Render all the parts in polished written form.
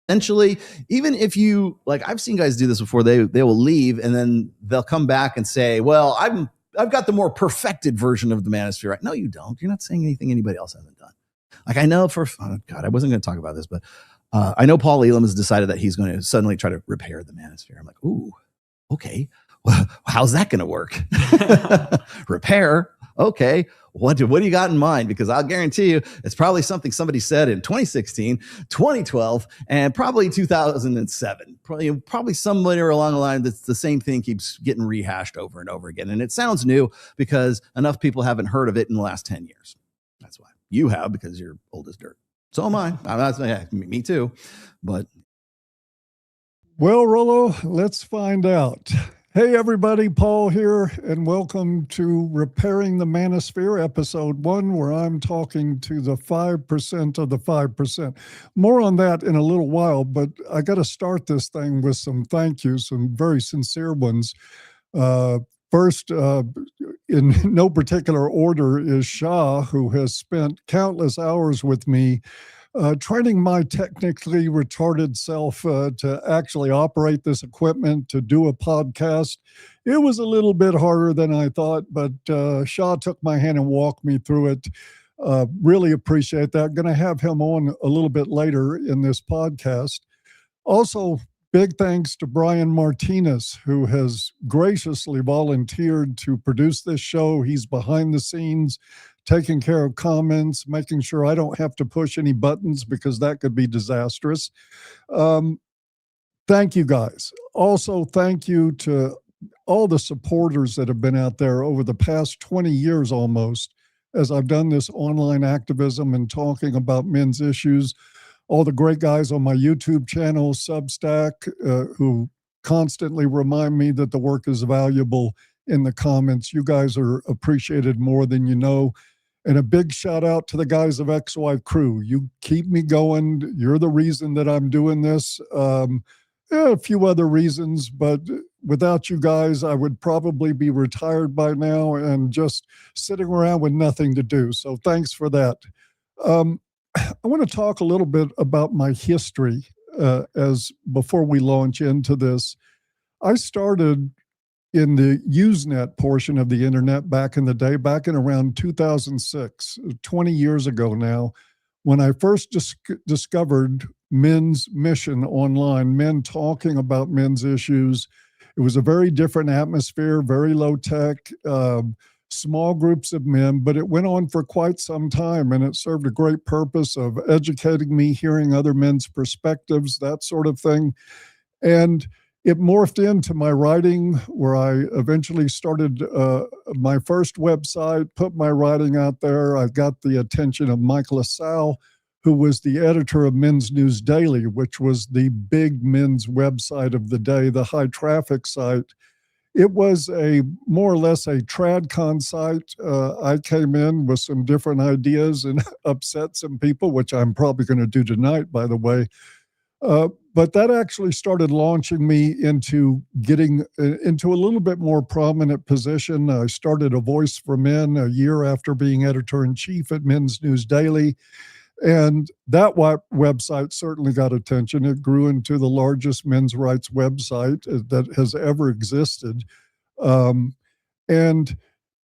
Eventually, even if you like, I've seen guys do this before. They will leave and then they'll come back and say, "Well, I've got the more perfected version of the Manosphere." Right? No, you don't. You're not saying anything anybody else hasn't done. Like I know for God, I wasn't going to talk about this, but I know Paul Elam has decided that he's going to suddenly try to repair the Manosphere. I'm like, ooh, okay. Well, how's that going to work? Repair? Okay. What do you got in mind? Because I'll guarantee you it's probably something somebody said in 2016, 2012, and probably 2007. Probably somewhere along the line that's the same thing keeps getting rehashed over and over again. And it sounds new because enough people haven't heard of it in the last 10 years. That's why. You have, because you're old as dirt. So am I. Me too. But well, Rollo, let's find out. Hey, everybody, Paul here, and welcome to Repairing the Manosphere, Episode 1, where I'm talking to the 5% of the 5%. More on that in a little while, but I got to start this thing with some thank yous, some very sincere ones. First, in no particular order, is Shah, who has spent countless hours with me training my technically retarded self to actually operate this equipment, to do a podcast. It was a little bit harder than I thought, but Shah took my hand and walked me through it. Really appreciate that. Going to have him on a little bit later in this podcast. Also, big thanks to Brian Martinez, who has graciously volunteered to produce this show. He's behind the scenes, taking care of comments, making sure I don't have to push any buttons because that could be disastrous. Thank you, guys. Also, thank you to all the supporters that have been out there over the past 20 years almost, as I've done this online activism and talking about men's issues. All the great guys on my YouTube channel, Substack, who constantly remind me that the work is valuable in the comments. You guys are appreciated more than you know. And a big shout out to the guys of XY Crew. You keep me going. You're the reason that I'm doing this. A few other reasons, but without you guys, I would probably be retired by now and just sitting around with nothing to do. So thanks for that. I want to talk a little bit about my history as before we launch into this. I started in the Usenet portion of the internet back in the day, back in around 2006, 20 years ago now, when I first discovered men's mission online, men talking about men's issues. It was a very different atmosphere, very low tech, small groups of men, but it went on for quite some time, and it served a great purpose of educating me, hearing other men's perspectives, that sort of thing. And it morphed into my writing, where I eventually started my first website, put my writing out there. I got the attention of Mike LaSalle, who was the editor of Men's News Daily, which was the big men's website of the day, the high traffic site. It was a more or less a tradcon site. I came in with some different ideas and upset some people, which I'm probably going to do tonight, by the way. But that actually started launching me into getting into a little bit more prominent position. I started A Voice for Men a year after being editor-in-chief at Men's News Daily. And that website certainly got attention. It grew into the largest men's rights website that has ever existed. And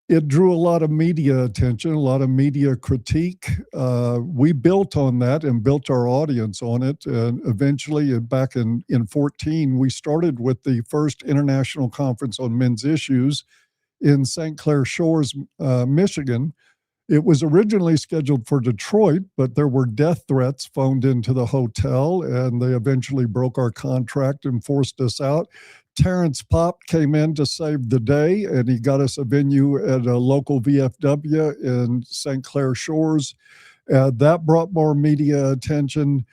it drew a lot of media attention, a lot of media critique. We built on that and built our audience on it. And eventually, back in 2014, we started with the first international conference on men's issues in St. Clair Shores, Michigan. It was originally scheduled for Detroit, but there were death threats phoned into the hotel, and they eventually broke our contract and forced us out. Terrence Popp came in to save the day, and he got us a venue at a local VFW in St. Clair Shores. That brought more media attention.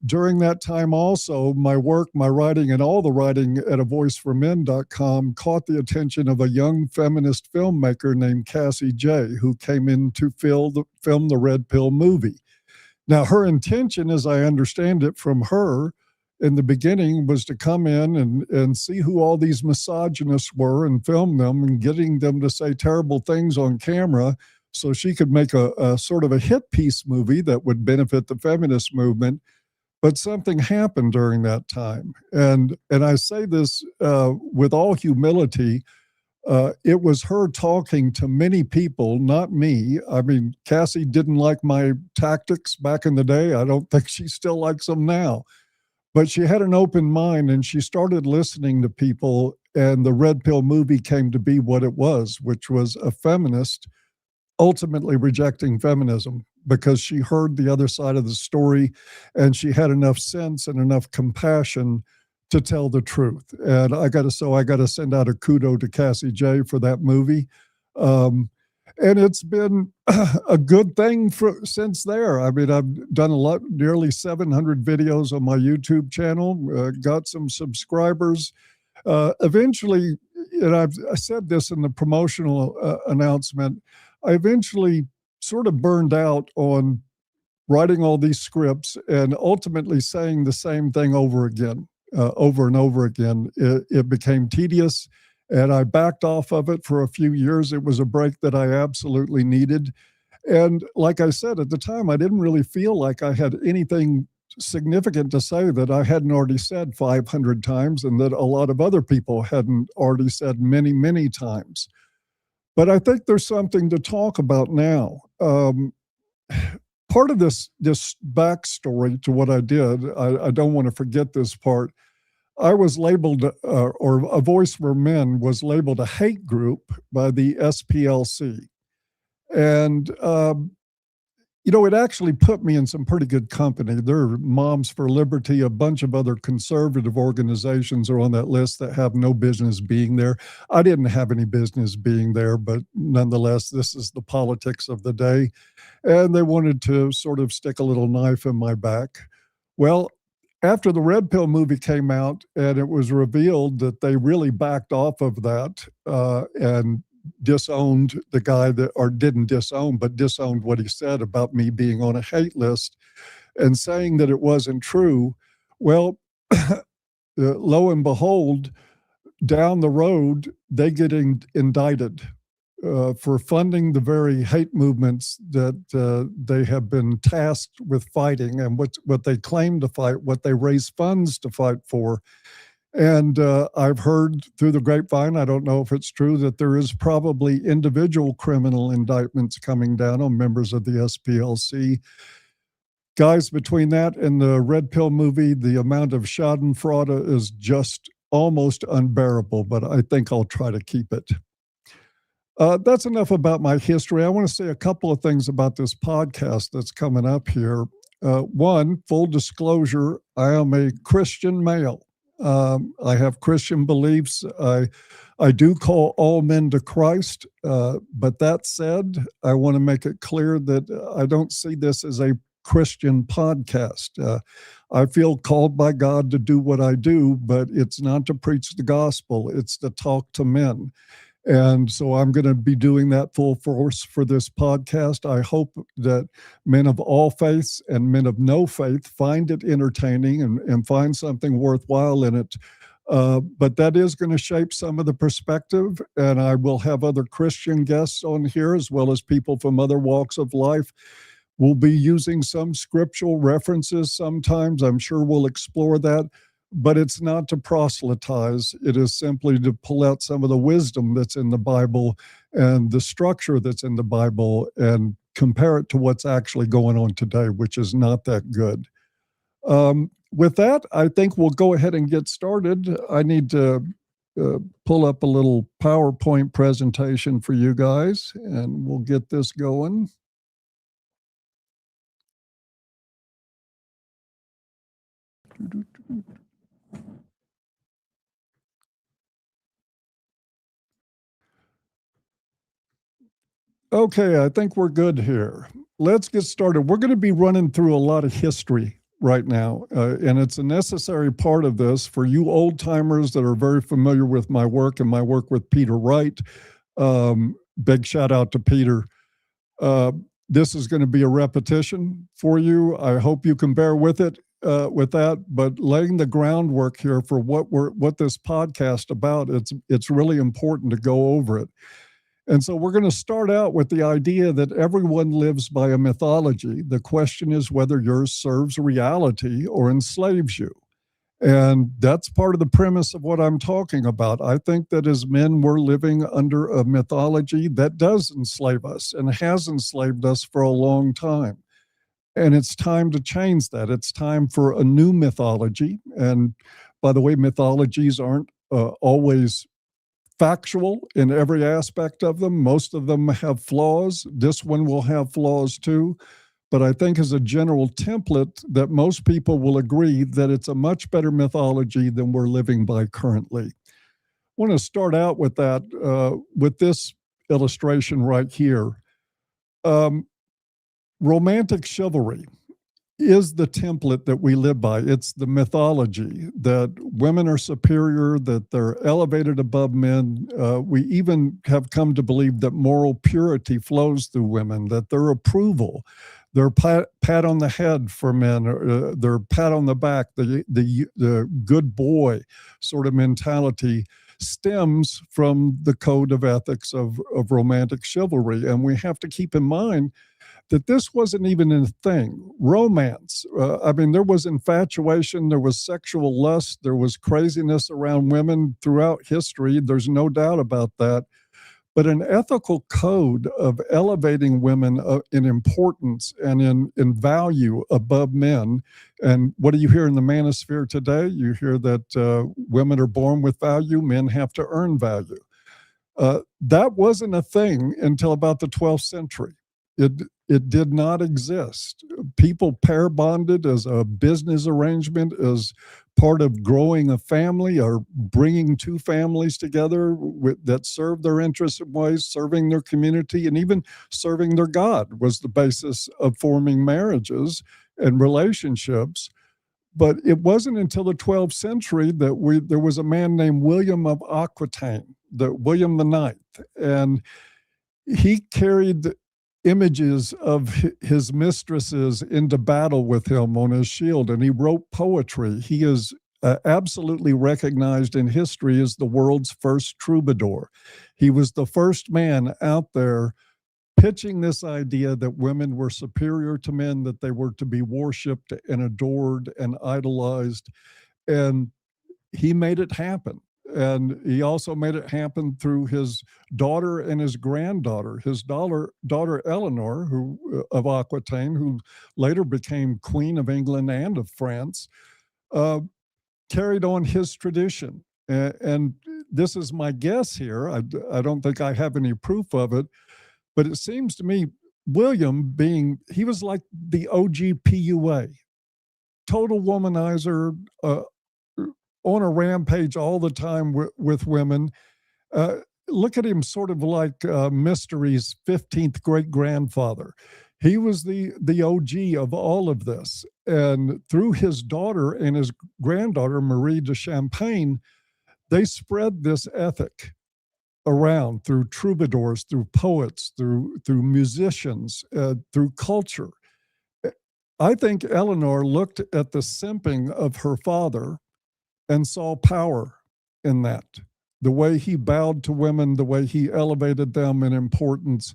During that time also, my work, my writing, and all the writing at avoiceformen.com caught the attention of a young feminist filmmaker named Cassie J, who came in to film the Red Pill movie. Now, her intention, as I understand it from her, in the beginning was to come in and see who all these misogynists were and film them and getting them to say terrible things on camera so she could make a sort of a hit piece movie that would benefit the feminist movement. But something happened during that time. And I say this with all humility. It was her talking to many people, not me. I mean, Cassie didn't like my tactics back in the day. I don't think she still likes them now. But she had an open mind and she started listening to people. And the Red Pill movie came to be what it was, which was a feminist ultimately rejecting feminism because she heard the other side of the story and she had enough sense and enough compassion to tell the truth. And I got to send out a kudo to Cassie J for that movie. And it's been a good thing since there. I mean, I've done nearly 700 videos on my YouTube channel, got some subscribers. Eventually, and I said this in the promotional announcement, I eventually sort of burned out on writing all these scripts and ultimately saying the same thing over again, over and over again. It became tedious and I backed off of it for a few years. It was a break that I absolutely needed. And like I said, at the time, I didn't really feel like I had anything significant to say that I hadn't already said 500 times and that a lot of other people hadn't already said many, many times. But I think there's something to talk about now. Part of this backstory to what I did, I don't want to forget this part. I was labeled, or A Voice for Men was labeled a hate group by the SPLC. And it actually put me in some pretty good company. There are Moms for Liberty, a bunch of other conservative organizations are on that list that have no business being there. I didn't have any business being there, but nonetheless, this is the politics of the day. And they wanted to sort of stick a little knife in my back. Well, after the Red Pill movie came out and it was revealed that they really backed off of that and disowned the guy or didn't disown, but disowned what he said about me being on a hate list and saying that it wasn't true. Well, lo and behold, down the road, they get indicted for funding the very hate movements that they have been tasked with fighting and what they claim to fight, what they raise funds to fight for. And I've heard through the grapevine, I don't know if it's true, that there is probably individual criminal indictments coming down on members of the SPLC. Guys, between that and the Red Pill movie, the amount of schadenfreude is just almost unbearable, but I think I'll try to keep it. That's enough about my history. I want to say a couple of things about this podcast that's coming up here. One, full disclosure, I am a Christian male. I have Christian beliefs. I do call all men to Christ. But that said, I want to make it clear that I don't see this as a Christian podcast. I feel called by God to do what I do, but it's not to preach the gospel. It's to talk to men. And so I'm going to be doing that full force for this podcast. I hope that men of all faiths and men of no faith find it entertaining and find something worthwhile in it. But that is going to shape some of the perspective. And I will have other Christian guests on here, as well as people from other walks of life. We'll be using some scriptural references sometimes. I'm sure we'll explore that. But it's not to proselytize. It is simply to pull out some of the wisdom that's in the Bible and the structure that's in the Bible and compare it to what's actually going on today, which is not that good. With that, I think we'll go ahead and get started. I need to pull up a little PowerPoint presentation for you guys, and we'll get this going. Okay, I think we're good here. Let's get started. We're going to be running through a lot of history right now, and it's a necessary part of this for you old timers that are very familiar with my work and my work with Peter Wright. Big shout out to Peter. This is going to be a repetition for you. I hope you can bear with it, with that. But laying the groundwork here for what this podcast about, it's really important to go over it. And so we're going to start out with the idea that everyone lives by a mythology. The question is whether yours serves reality or enslaves you. And that's part of the premise of what I'm talking about. I think that as men, we're living under a mythology that does enslave us and has enslaved us for a long time. And it's time to change that. It's time for a new mythology. And by the way, mythologies aren't always factual in every aspect of them. Most of them have flaws. This one will have flaws too. But I think as a general template that most people will agree that it's a much better mythology than we're living by currently. I want to start out with that, with this illustration right here. Romantic chivalry is the template that we live by. It's the mythology that women are superior, that they're elevated above men. We even have come to believe that moral purity flows through women, that their approval, their pat on the head for men, their pat on the back, the good boy sort of mentality stems from the code of ethics of romantic chivalry. And we have to keep in mind that this wasn't even a thing. Romance, there was infatuation, there was sexual lust, there was craziness around women throughout history. There's no doubt about that. But an ethical code of elevating women in importance and in value above men. And what do you hear in the Manosphere today? You hear that women are born with value, men have to earn value. That wasn't a thing until about the 12th century. It did not exist. People pair bonded as a business arrangement, as part of growing a family or bringing two families together that serve their interests in ways, serving their community, and even serving their God was the basis of forming marriages and relationships. But it wasn't until the 12th century that there was a man named William of Aquitaine, William the Ninth, and he carried images of his mistresses into battle with him on his shield, and he wrote poetry. He is absolutely recognized in history as the world's first troubadour. He was the first man out there pitching this idea that women were superior to men, that they were to be worshipped and adored and idolized, and he made it happen. And he also made it happen through his daughter and his granddaughter. His daughter Eleanor, of Aquitaine, who later became Queen of England and of France, carried on his tradition. And this is my guess here. I don't think I have any proof of it, but it seems to me William he was like the OG PUA, total womanizer, on a rampage all the time with women. Look at him sort of like Mystery's 15th great-grandfather. He was the OG of all of this. And through his daughter and his granddaughter, Marie de Champagne, they spread this ethic around through troubadours, through poets, through musicians, through culture. I think Eleanor looked at the simping of her father and saw power in that. The way he bowed to women, the way he elevated them in importance.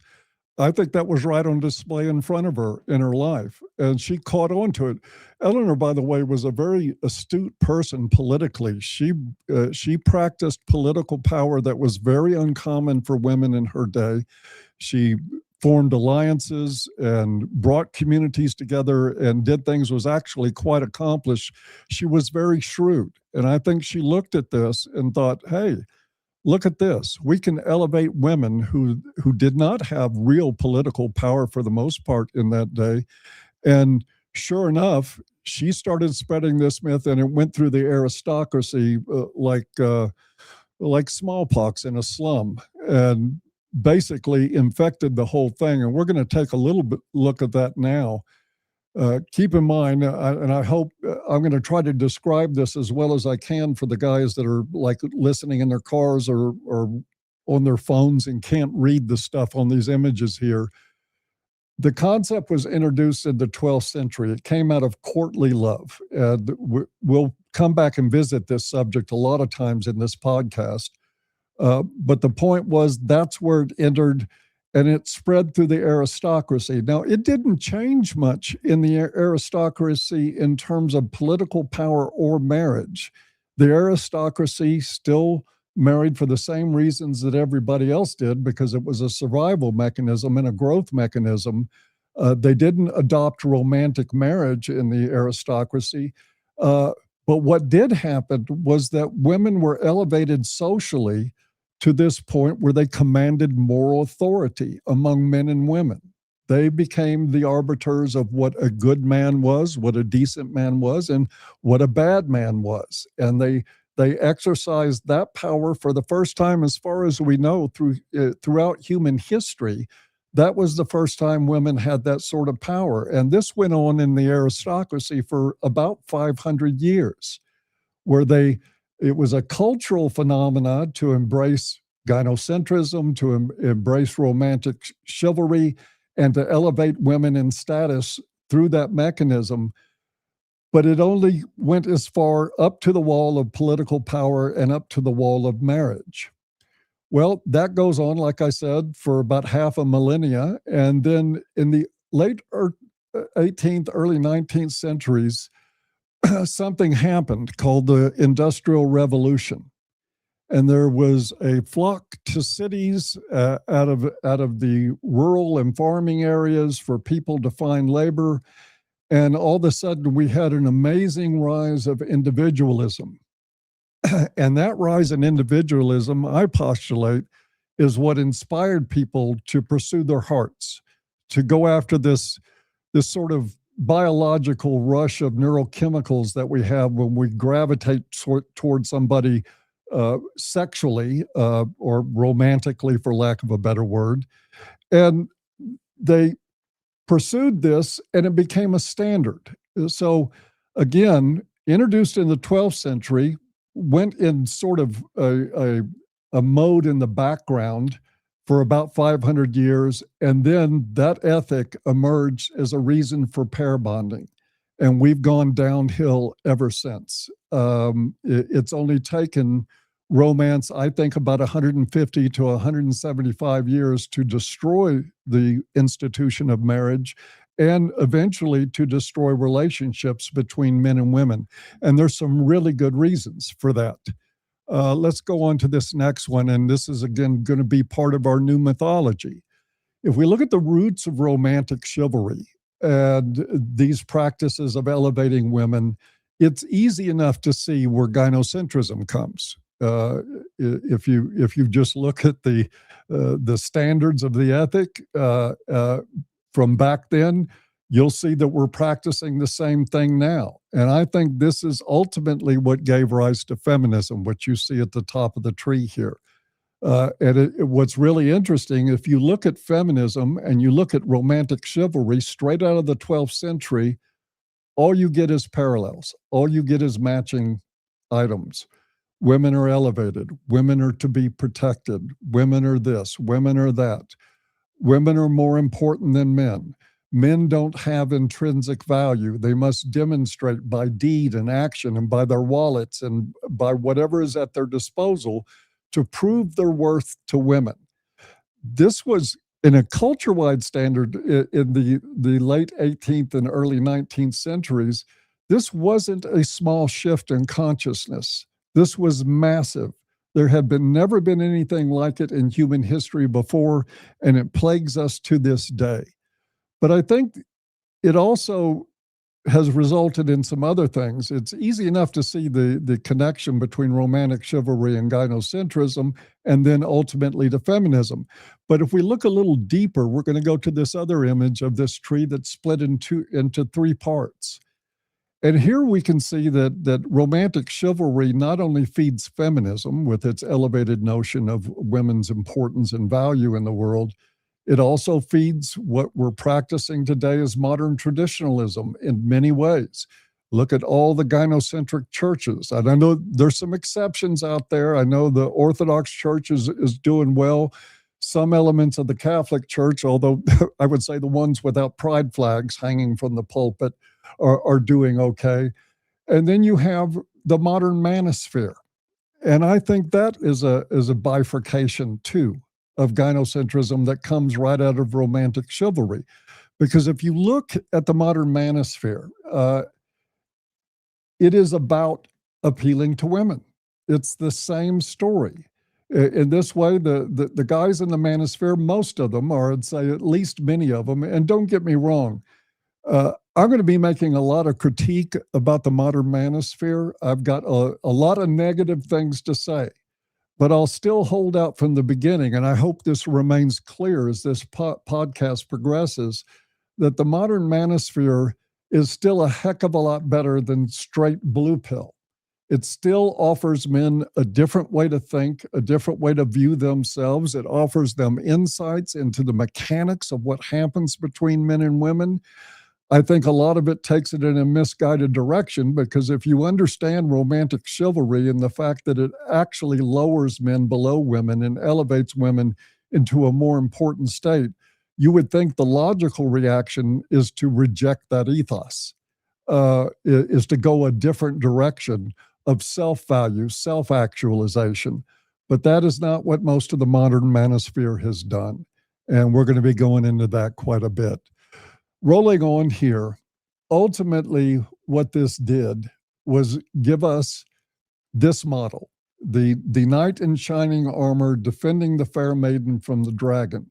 I think that was right on display in front of her in her life, and she caught on to it. Eleanor, by the way, was a very astute person politically. She practiced political power that was very uncommon for women in her day. She formed alliances and brought communities together and did things, was actually quite accomplished. She was very shrewd. And I think she looked at this and thought, hey, look at this. We can elevate women who did not have real political power for the most part in that day. And sure enough, she started spreading this myth, and it went through the aristocracy like smallpox in a slum, and basically infected the whole thing. And we're going to take a little bit look at that now. Keep in mind, and I hope I'm going to try to describe this as well as I can for the guys that are like listening in their cars or on their phones and can't read the stuff on these images here. The concept was introduced in the 12th century. It came out of courtly love. We'll come back and visit this subject a lot of times in this podcast. But the point was that's where it entered, and it spread through the aristocracy. Now, it didn't change much in the aristocracy in terms of political power or marriage. The aristocracy still married for the same reasons that everybody else did, because it was a survival mechanism and a growth mechanism. They didn't adopt romantic marriage in the aristocracy. But what did happen was that women were elevated socially to this point where they commanded moral authority among men and women. They became the arbiters of what a good man was, what a decent man was, and what a bad man was. And they exercised that power for the first time, as far as we know, throughout human history. That was the first time women had that sort of power. And this went on in the aristocracy for about 500 years, where it was a cultural phenomena to embrace gynocentrism, to embrace romantic chivalry, and to elevate women in status through that mechanism. But it only went as far up to the wall of political power and up to the wall of marriage. Well, that goes on, like I said, for about half a millennia. And then in the late 18th, early 19th centuries, something happened called the Industrial Revolution. And there was a flock to cities out of the rural and farming areas for people to find labor. And all of a sudden, we had an amazing rise of individualism. And that rise in individualism, I postulate, is what inspired people to pursue their hearts, to go after this sort of biological rush of neurochemicals that we have when we gravitate towards somebody sexually or romantically, for lack of a better word. And they pursued this, and it became a standard. So again, introduced in the 12th century, went in sort of a mode in the background for about 500 years, and then that ethic emerged as a reason for pair bonding. And we've gone downhill ever since. It's only taken romance, I think, about 150 to 175 years to destroy the institution of marriage, and eventually to destroy relationships between men and women. And there's some really good reasons for that. Let's go on to this next one, and this is, again, going to be part of our new mythology. If we look at the roots of romantic chivalry and these practices of elevating women, it's easy enough to see where gynocentrism comes. If you just look at the standards of the ethic from back then, you'll see that we're practicing the same thing now. And I think this is ultimately what gave rise to feminism, which you see at the top of the tree here. What's really interesting, if you look at feminism and you look at romantic chivalry straight out of the 12th century, all you get is parallels. All you get is matching items. Women are elevated. Women are to be protected. Women are this. Women are that. Women are more important than men. Men don't have intrinsic value. They must demonstrate by deed and action and by their wallets and by whatever is at their disposal to prove their worth to women. This was in a culture-wide standard in the late 18th and early 19th centuries. This wasn't a small shift in consciousness. This was massive. There had never been anything like it in human history before, and it plagues us to this day. But I think it also has resulted in some other things. It's easy enough to see the connection between romantic chivalry and gynocentrism, and then ultimately to feminism. But if we look a little deeper, we're going to go to this other image of this tree that's split into three parts. And here we can see that romantic chivalry not only feeds feminism with its elevated notion of women's importance and value in the world, it also feeds what we're practicing today as modern traditionalism in many ways. Look at all the gynocentric churches. And I know there's some exceptions out there. I know the Orthodox Church is doing well. Some elements of the Catholic Church, although I would say the ones without pride flags hanging from the pulpit, are doing okay. And then you have the modern manosphere. And I think that is a bifurcation too of gynocentrism that comes right out of romantic chivalry. Because if you look at the modern manosphere, it is about appealing to women. It's the same story. In this way, the guys in the manosphere, most of them, or I'd say at least many of them, and don't get me wrong, I'm going to be making a lot of critique about the modern manosphere. I've got a lot of negative things to say, but I'll still hold out from the beginning. And I hope this remains clear as this podcast progresses, that the modern manosphere is still a heck of a lot better than straight blue pill. It still offers men a different way to think, a different way to view themselves. It offers them insights into the mechanics of what happens between men and women. I think a lot of it takes it in a misguided direction, because if you understand romantic chivalry and the fact that it actually lowers men below women and elevates women into a more important state, you would think the logical reaction is to reject that ethos, is to go a different direction of self-value, self-actualization. But that is not what most of the modern manosphere has done. And we're going to be going into that quite a bit. Rolling on here, ultimately what this did was give us this model, the knight in shining armor defending the fair maiden from the dragon.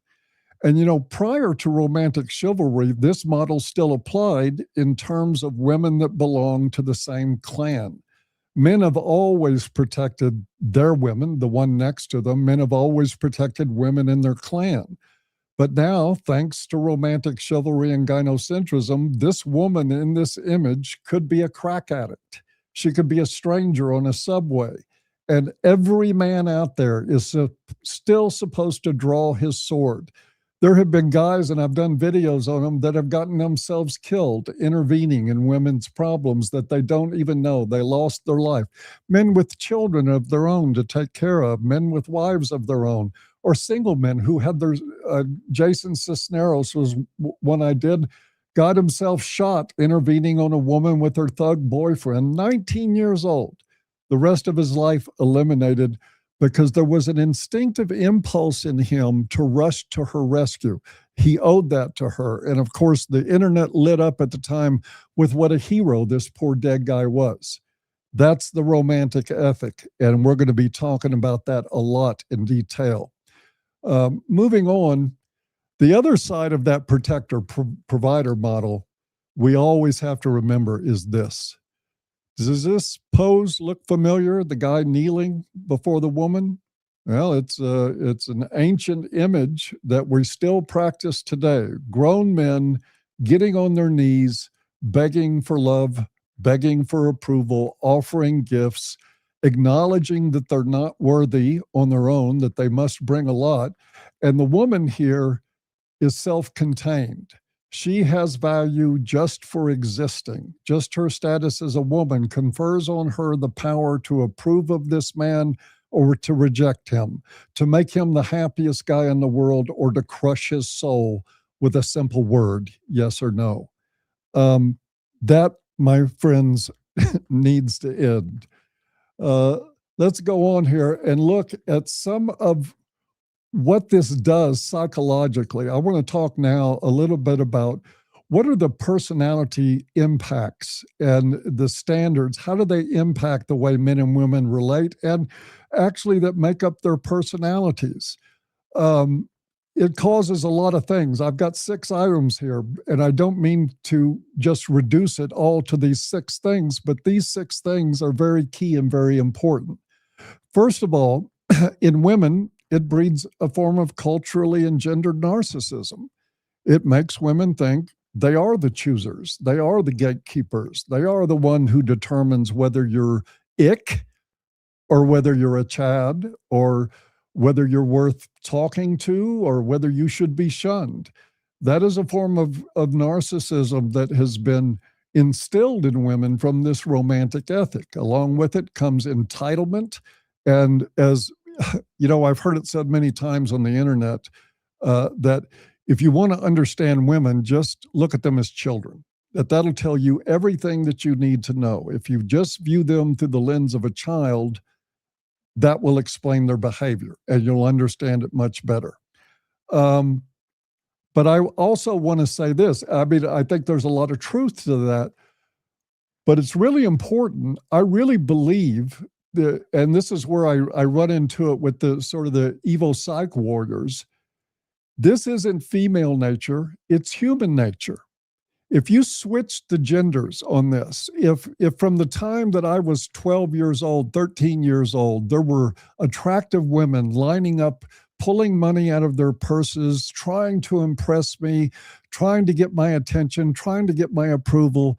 And, prior to romantic chivalry, this model still applied in terms of women that belong to the same clan. Men have always protected their women, the one next to them. Men have always protected women in their clan. But now, thanks to romantic chivalry and gynocentrism, this woman in this image could be a crack addict. She could be a stranger on a subway. And every man out there is still supposed to draw his sword. There have been guys, and I've done videos on them, that have gotten themselves killed intervening in women's problems that they don't even know. They lost their life. Men with children of their own to take care of, men with wives of their own, or single men who had their, Jason Cisneros was one I did, got himself shot intervening on a woman with her thug boyfriend, 19 years old. The rest of his life eliminated because there was an instinctive impulse in him to rush to her rescue. He owed that to her. And of course, the internet lit up at the time with what a hero this poor dead guy was. That's the romantic ethic. And we're going to be talking about that a lot in detail. Moving on, the other side of that protector-provider model we always have to remember is this. Does this pose look familiar? The guy kneeling before the woman? Well, it's an ancient image that we still practice today. Grown men getting on their knees, begging for love, begging for approval, offering gifts, acknowledging that they're not worthy on their own, that they must bring a lot. And the woman here is self-contained. She has value just for existing. Just her status as a woman confers on her the power to approve of this man or to reject him, to make him the happiest guy in the world, or to crush his soul with a simple word, yes or no. That, my friends, needs to end. Let's go on here and look at some of what this does psychologically. I want to talk now a little bit about what are the personality impacts and the standards. How do they impact the way men and women relate, and actually that make up their personalities? It causes a lot of things. I've got 6 items here, and I don't mean to just reduce it all to these 6 things, but these 6 things are very key and very important. First of all, in women, it breeds a form of culturally engendered narcissism. It makes women think they are the choosers. They are the gatekeepers. They are the one who determines whether you're ick or whether you're a Chad or whether you're worth talking to or whether you should be shunned. That is a form of narcissism that has been instilled in women from this romantic ethic. Along with it comes entitlement. And as I've heard it said many times on the internet that if you want to understand women, just look at them as children. That'll tell you everything that you need to know. If you just view them through the lens of a child, that will explain their behavior, and you'll understand it much better. But I also want to say this. I mean, I think there's a lot of truth to that, but it's really important. I really believe that, and this is where I run into it with the sort of the evil psych warriors. This isn't female nature, it's human nature. If you switch the genders on this, if from the time that I was 12 years old, 13 years old, there were attractive women lining up, pulling money out of their purses, trying to impress me, trying to get my attention, trying to get my approval,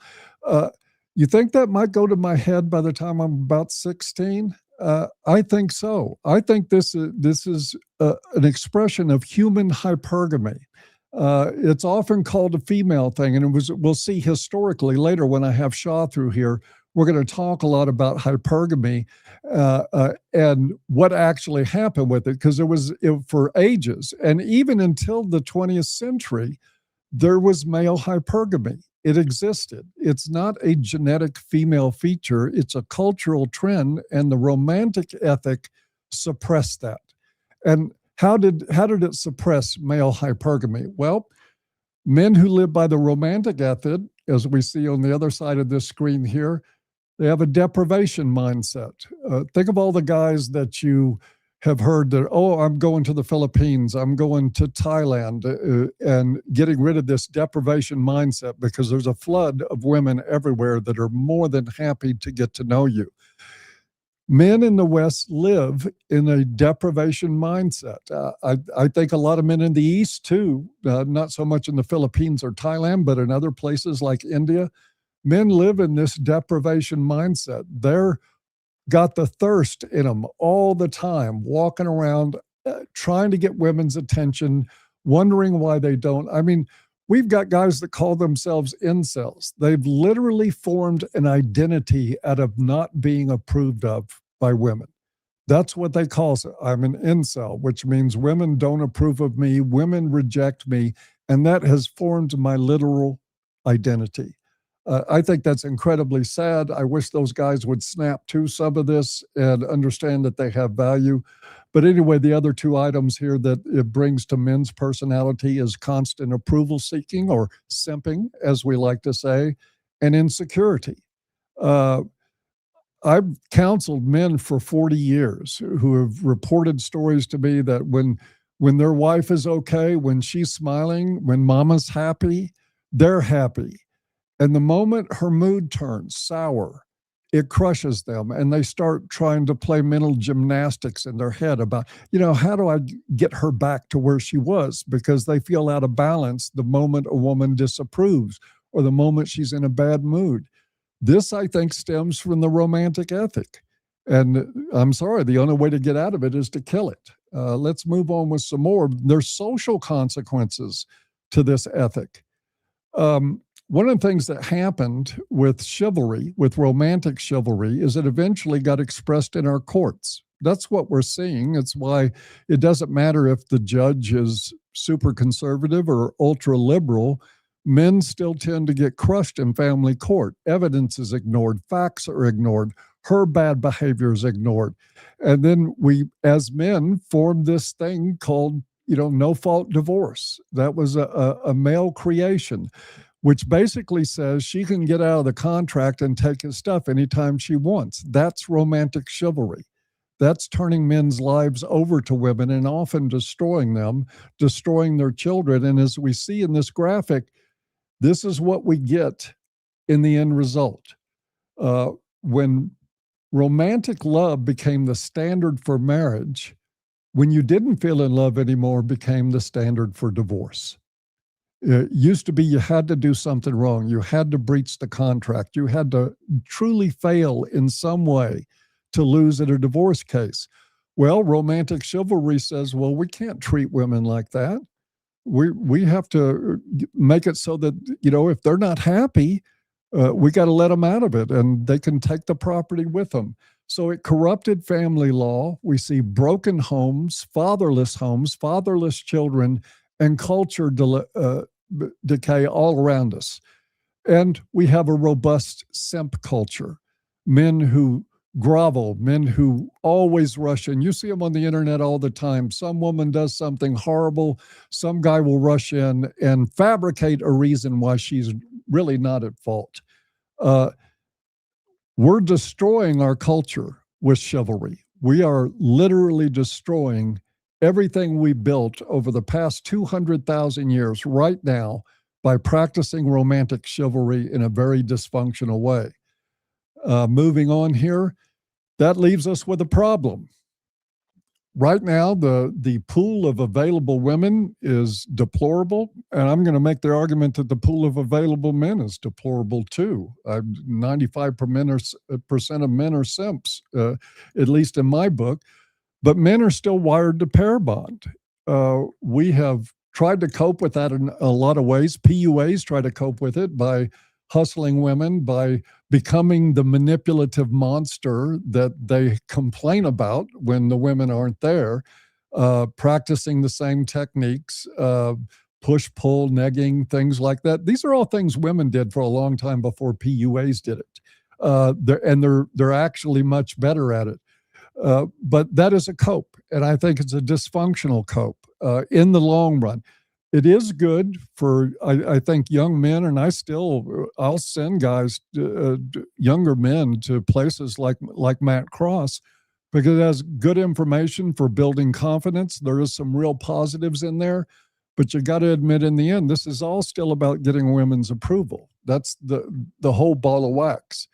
you think that might go to my head by the time I'm about 16? I think so. I think this is an expression of human hypergamy. It's often called a female thing, and we'll see historically later when I have Shaw through here. We're going to talk a lot about hypergamy and what actually happened with it, because there was for ages, and even until the 20th century, there was male hypergamy. It existed. It's not a genetic female feature. It's a cultural trend, and the romantic ethic suppressed that. And how did it suppress male hypergamy? Well, men who live by the romantic ethic, as we see on the other side of this screen here, they have a deprivation mindset. Think of all the guys that you have heard that, oh, I'm going to the Philippines, I'm going to Thailand, and getting rid of this deprivation mindset, because there's a flood of women everywhere that are more than happy to get to know you. Men in the West live in a deprivation mindset. I think a lot of men in the East too, not so much in the Philippines or Thailand, but in other places like India, men live in this deprivation mindset. They're got the thirst in them all the time, walking around, trying to get women's attention, wondering why they don't. I mean, we've got guys that call themselves incels. They've literally formed an identity out of not being approved of by women. That's what they call it. I'm an incel, which means women don't approve of me, women reject me, and that has formed my literal identity. I think that's incredibly sad. I wish those guys would snap to some of this and understand that they have value. But anyway, the other two items here that it brings to men's personality is constant approval seeking, or simping, as we like to say, and insecurity. I've counseled men for 40 years who have reported stories to me that when their wife is okay, when she's smiling, when mama's happy, they're happy. And the moment her mood turns sour, it crushes them, and they start trying to play mental gymnastics in their head about, how do I get her back to where she was? Because they feel out of balance the moment a woman disapproves or the moment she's in a bad mood. This, I think, stems from the romantic ethic. And I'm sorry, the only way to get out of it is to kill it. Let's move on with some more. There's social consequences to this ethic. One of the things that happened with chivalry, with romantic chivalry, is it eventually got expressed in our courts. That's what we're seeing. It's why it doesn't matter if the judge is super conservative or ultra liberal. Men still tend to get crushed in family court. Evidence is ignored. Facts are ignored. Her bad behavior is ignored. And then we, as men, formed this thing called, no-fault divorce. That was a male creation, which basically says she can get out of the contract and take his stuff anytime she wants. That's romantic chivalry. That's turning men's lives over to women and often destroying them, destroying their children. And as we see in this graphic, this is what we get in the end result. When romantic love became the standard for marriage, when you didn't feel in love anymore became the standard for divorce. It used to be you had to do something wrong. You had to breach the contract. You had to truly fail in some way to lose in a divorce case. Well, romantic chivalry says, well, we can't treat women like that. We have to make it so that, if they're not happy, we got to let them out of it, and they can take the property with them. So it corrupted family law. We see broken homes, fatherless children, and culture decay all around us. And we have a robust simp culture. Men who grovel, men who always rush in. You see them on the internet all the time. Some woman does something horrible. Some guy will rush in and fabricate a reason why she's really not at fault. We're destroying our culture with chivalry. We are literally destroying everything we built over the past 200,000 years right now by practicing romantic chivalry in a very dysfunctional way. Moving on here, that leaves us with a problem. Right now, the pool of available women is deplorable, and I'm going to make the argument that the pool of available men is deplorable too. 95% of men are simps, at least in my book, but men are still wired to pair bond. We have tried to cope with that in a lot of ways. PUAs try to cope with it by hustling women, by becoming the manipulative monster that they complain about when the women aren't there, practicing the same techniques, push, pull, negging, things like that. These are all things women did for a long time before PUAs did it. They're actually much better at it. But that is a cope, and I think it's a dysfunctional cope in the long run. It is good for, I think, young men, and I'll send guys, younger men, to places like Matt Cross, because it has good information for building confidence. There is some real positives in there, but you got to admit, in the end, this is all still about getting women's approval. That's the whole ball of wax.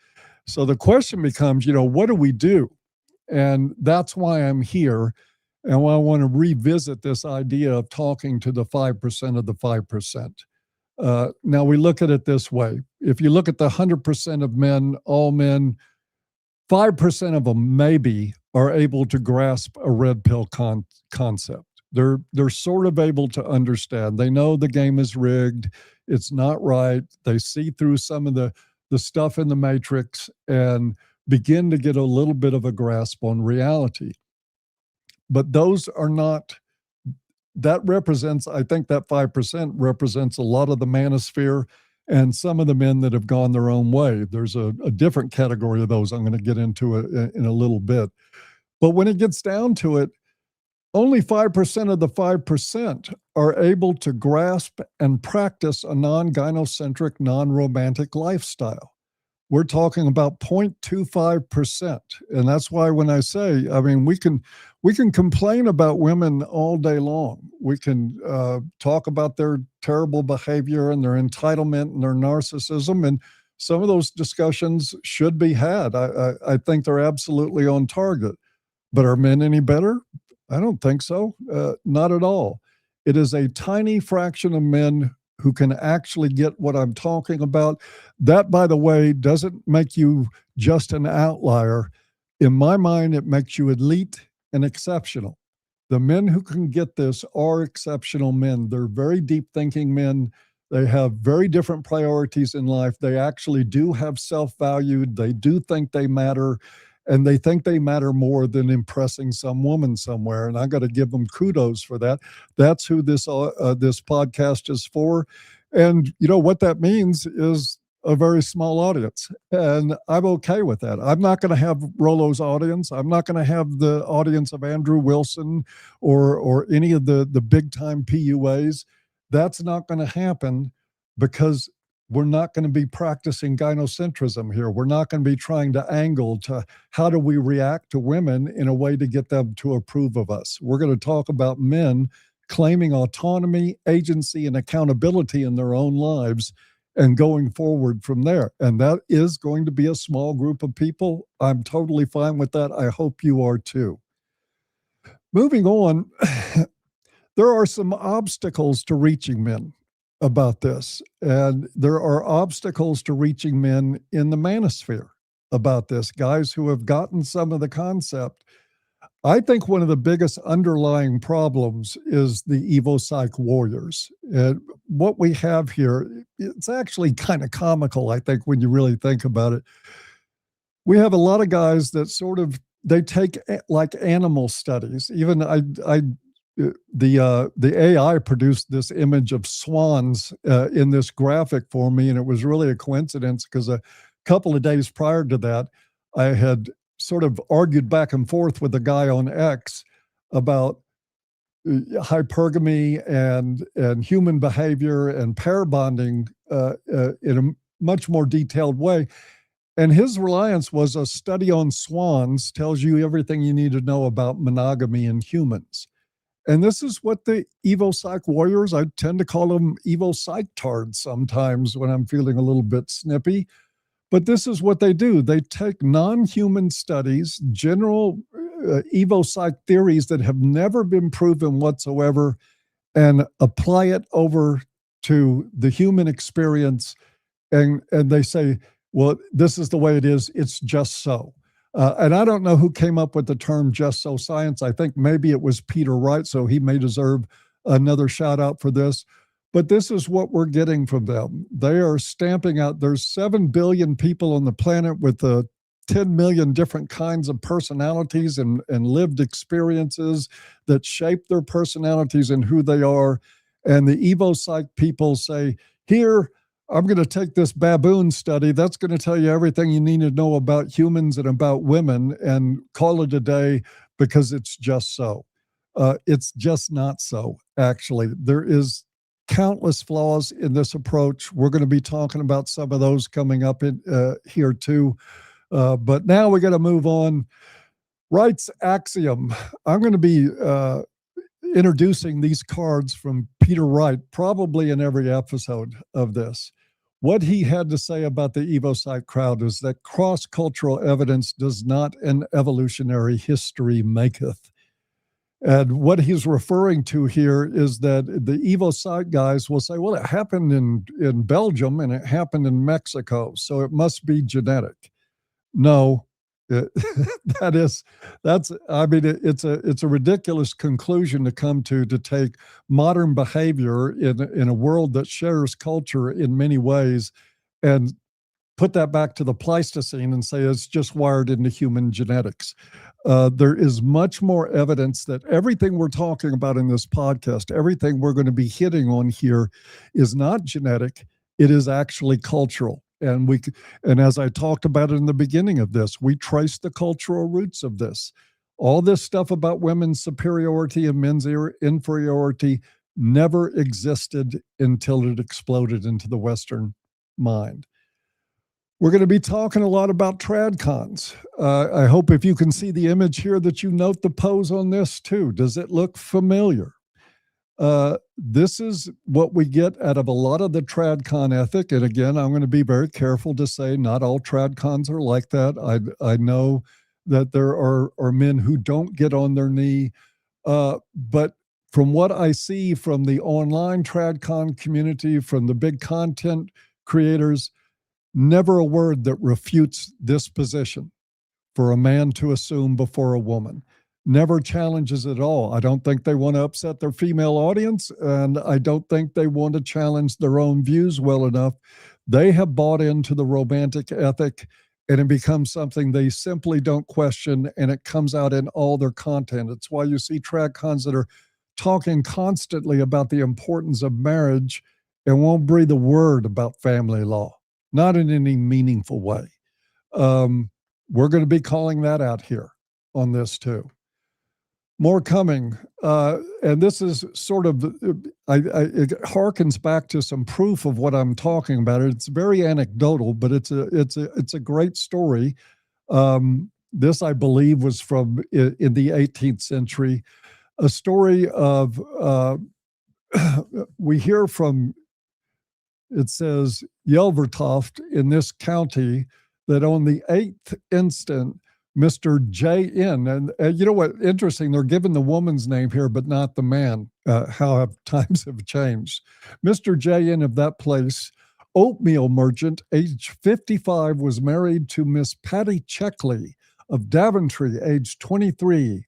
So the question becomes, what do we do? And that's why I'm here. And I want to revisit this idea of talking to the 5% of the 5%. Now, we look at it this way. If you look at the 100% of men, all men, 5% of them maybe are able to grasp a red pill concept. They're sort of able to understand. They know the game is rigged. It's not right. They see through some of the stuff in the matrix and begin to get a little bit of a grasp on reality. But those are not, that represents, I think that 5% represents a lot of the manosphere and some of the men that have gone their own way. There's a different category of those I'm going to get into it in a little bit. But when it gets down to it, only 5% of the 5% are able to grasp and practice a non-gynocentric, non-romantic lifestyle. We're talking about 0.25%. And that's why when I say, we can complain about women all day long. We can talk about their terrible behavior and their entitlement and their narcissism. And some of those discussions should be had. I think they're absolutely on target. But are men any better? I don't think so. Not at all. It is a tiny fraction of men who can actually get what I'm talking about. That, by the way, doesn't make you just an outlier. In my mind, it makes you elite and exceptional. The men who can get this are exceptional men. They're very deep thinking men. They have very different priorities in life. They actually do have self-value. They do think they matter. And they think they matter more than impressing some woman somewhere. And I got to give them kudos for that. That's who this podcast is for. And what that means is a very small audience. And I'm okay with that. I'm not going to have Rollo's audience. I'm not going to have the audience of Andrew Wilson or any of the big time PUAs. That's not going to happen because we're not going to be practicing gynocentrism here. We're not going to be trying to angle to how do we react to women in a way to get them to approve of us. We're going to talk about men claiming autonomy, agency, and accountability in their own lives and going forward from there. And that is going to be a small group of people. I'm totally fine with that. I hope you are too. Moving on, there are some obstacles to reaching men about this. And there are obstacles to reaching men in the manosphere about this, guys who have gotten some of the concept. I think one of the biggest underlying problems is the Evo Psych warriors. And what we have here, it's actually kind of comical, I think, when you really think about it. We have a lot of guys that they take like animal studies. Even the AI produced this image of swans in this graphic for me, and it was really a coincidence because a couple of days prior to that, I had sort of argued back and forth with a guy on X about hypergamy and human behavior and pair bonding in a much more detailed way. And his reliance was a study on swans tells you everything you need to know about monogamy in humans. And this is what the Evo Psych warriors, I tend to call them Evo Psych tards sometimes when I'm feeling a little bit snippy. But this is what they do. They take non-human studies, general Evo Psych theories that have never been proven whatsoever, and apply it over to the human experience. And they say, well, this is the way it is. It's just so. And I don't know who came up with the term just so science. I think maybe it was Peter Wright, so he may deserve another shout out for this. But this is what we're getting from them. They are stamping out, there's 7 billion people on the planet with 10 million different kinds of personalities and lived experiences that shape their personalities and who they are. And the Evo Psych people say, here, I'm going to take this baboon study. That's going to tell you everything you need to know about humans and about women and call it a day because it's just so. It's just not so, actually. There is countless flaws in this approach. We're going to be talking about some of those coming up in here too. But now we got to move on. Wright's axiom. I'm going to be introducing these cards from Peter Wright, probably in every episode of this. What he had to say about the Evo Psych crowd is that cross-cultural evidence does not an evolutionary history maketh. And what he's referring to here is that the Evo Psych guys will say, well, it happened in Belgium and it happened in Mexico, so it must be genetic. No, it's a ridiculous conclusion to come to take modern behavior in a world that shares culture in many ways and put that back to the Pleistocene and say it's just wired into human genetics. There is much more evidence that everything we're talking about in this podcast, everything we're going to be hitting on here is not genetic, it is actually cultural. And as I talked about in the beginning of this, we trace the cultural roots of this. All this stuff about women's superiority and men's inferiority never existed until it exploded into the Western mind. We're going to be talking a lot about tradcons. I hope if you can see the image here that you note the pose on this too. Does it look familiar? This is what we get out of a lot of the tradcon ethic. And again, I'm going to be very careful to say not all tradcons are like that. I know that there are men who don't get on their knee. But from what I see from the online tradcon community, from the big content creators, never a word that refutes this position for a man to assume before a woman. Never challenges at all. I don't think they want to upset their female audience, and I don't think they want to challenge their own views well enough. They have bought into the romantic ethic, and it becomes something they simply don't question, and it comes out in all their content. It's why you see tradcons that are talking constantly about the importance of marriage and won't breathe a word about family law, not in any meaningful way. We're going to be calling that out here on this too. More coming, and this is sort of, it harkens back to some proof of what I'm talking about. It's very anecdotal, but it's a great story. This, I believe, was from in the 18th century, a story of, we hear from, it says, Yelvertoft in this county, that on the 8th instant, Mr. J.N., and you know what, interesting, they're given the woman's name here, but not the man, how times have changed. Mr. J.N. of that place, oatmeal merchant, age 55, was married to Miss Patty Checkley of Daventry, age 23,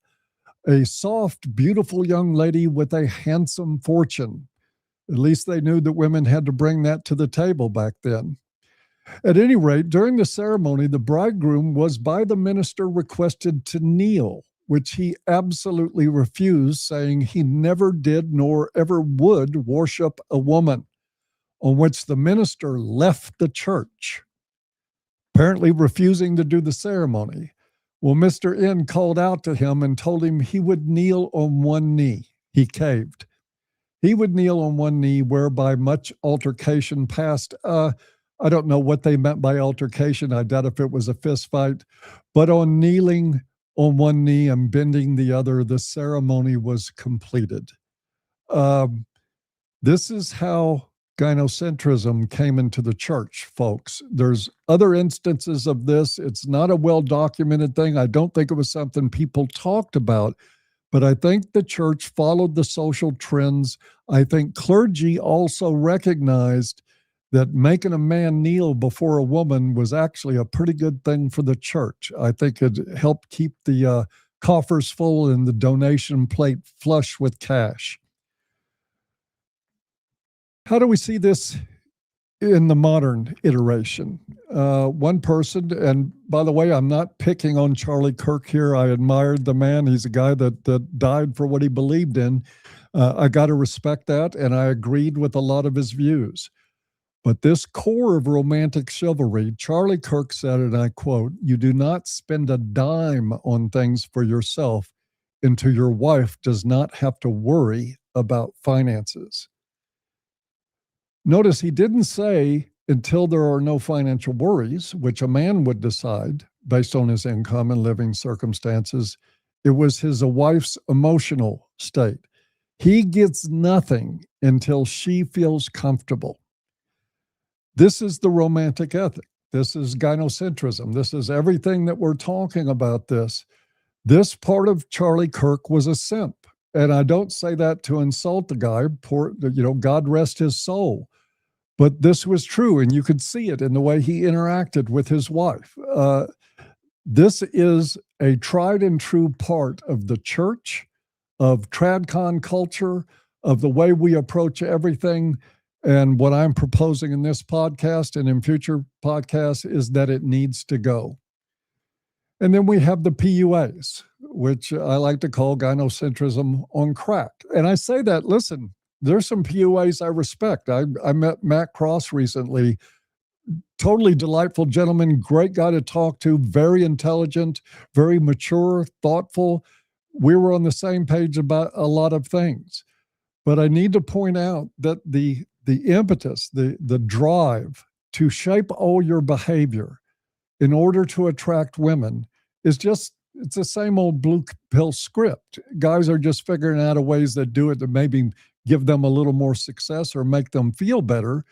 a soft, beautiful young lady with a handsome fortune. At least they knew that women had to bring that to the table back then. At any rate, during the ceremony, the bridegroom was by the minister requested to kneel, which he absolutely refused, saying he never did nor ever would worship a woman, on which the minister left the church, apparently refusing to do the ceremony. Well, Mr. N called out to him and told him he would kneel on one knee. He caved. He would kneel on one knee, whereby much altercation passed. I don't know what they meant by altercation. I doubt if it was a fist fight. But on kneeling on one knee and bending the other, the ceremony was completed. This is how gynocentrism came into the church, folks. There's other instances of this. It's not a well-documented thing. I don't think it was something people talked about, but I think the church followed the social trends. I think clergy also recognized that making a man kneel before a woman was actually a pretty good thing for the church. I think it helped keep the coffers full and the donation plate flush with cash. How do we see this in the modern iteration? One person, and by the way, I'm not picking on Charlie Kirk here. I admired the man. He's a guy that died for what he believed in. I got to respect that, and I agreed with a lot of his views. But this core of romantic chivalry, Charlie Kirk said, and I quote, "You do not spend a dime on things for yourself until your wife does not have to worry about finances." Notice he didn't say until there are no financial worries, which a man would decide based on his income and living circumstances. It was his wife's emotional state. He gets nothing until she feels comfortable. This is the romantic ethic. This is gynocentrism. This is everything that we're talking about this. This part of Charlie Kirk was a simp. And I don't say that to insult the guy. Poor, God rest his soul. But this was true, and you could see it in the way he interacted with his wife. This is a tried and true part of the church, of tradcon culture, of the way we approach everything. And what I'm proposing in this podcast and in future podcasts is that it needs to go. And then we have the PUAs, which I like to call gynocentrism on crack. And I say that, listen, there's some PUAs I respect. I met Matt Cross recently, totally delightful gentleman, great guy to talk to, very intelligent, very mature, thoughtful. We were on the same page about a lot of things. But I need to point out that the impetus, the drive to shape all your behavior in order to attract women is just, it's the same old blue pill script. Guys are just figuring out ways that do it to maybe give them a little more success or make them feel better.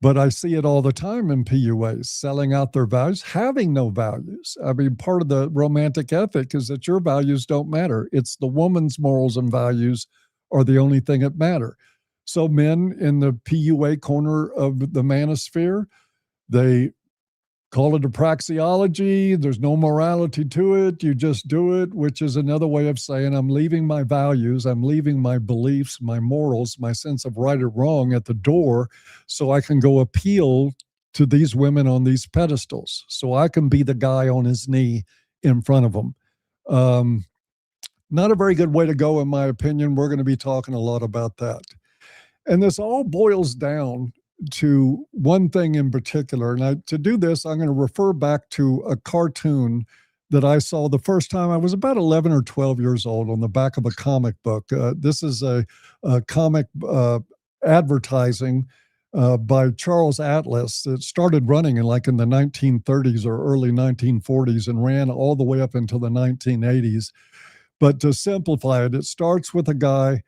But I see it all the time in PUAs, selling out their values, having no values. I mean, part of the romantic ethic is that your values don't matter. It's the woman's morals and values are the only thing that matter. So men in the PUA corner of the manosphere, they call it apraxiology. There's no morality to it. You just do it, which is another way of saying I'm leaving my values, I'm leaving my beliefs, my morals, my sense of right or wrong at the door so I can go appeal to these women on these pedestals, so I can be the guy on his knee in front of them. Not a very good way to go, in my opinion. We're going to be talking a lot about that. And this all boils down to one thing in particular. And to do this, I'm going to refer back to a cartoon that I saw the first time I was about 11 or 12 years old on the back of a comic book. This is a comic advertising by Charles Atlas. It started running in the 1930s or early 1940s and ran all the way up until the 1980s. But to simplify it, it starts with a guy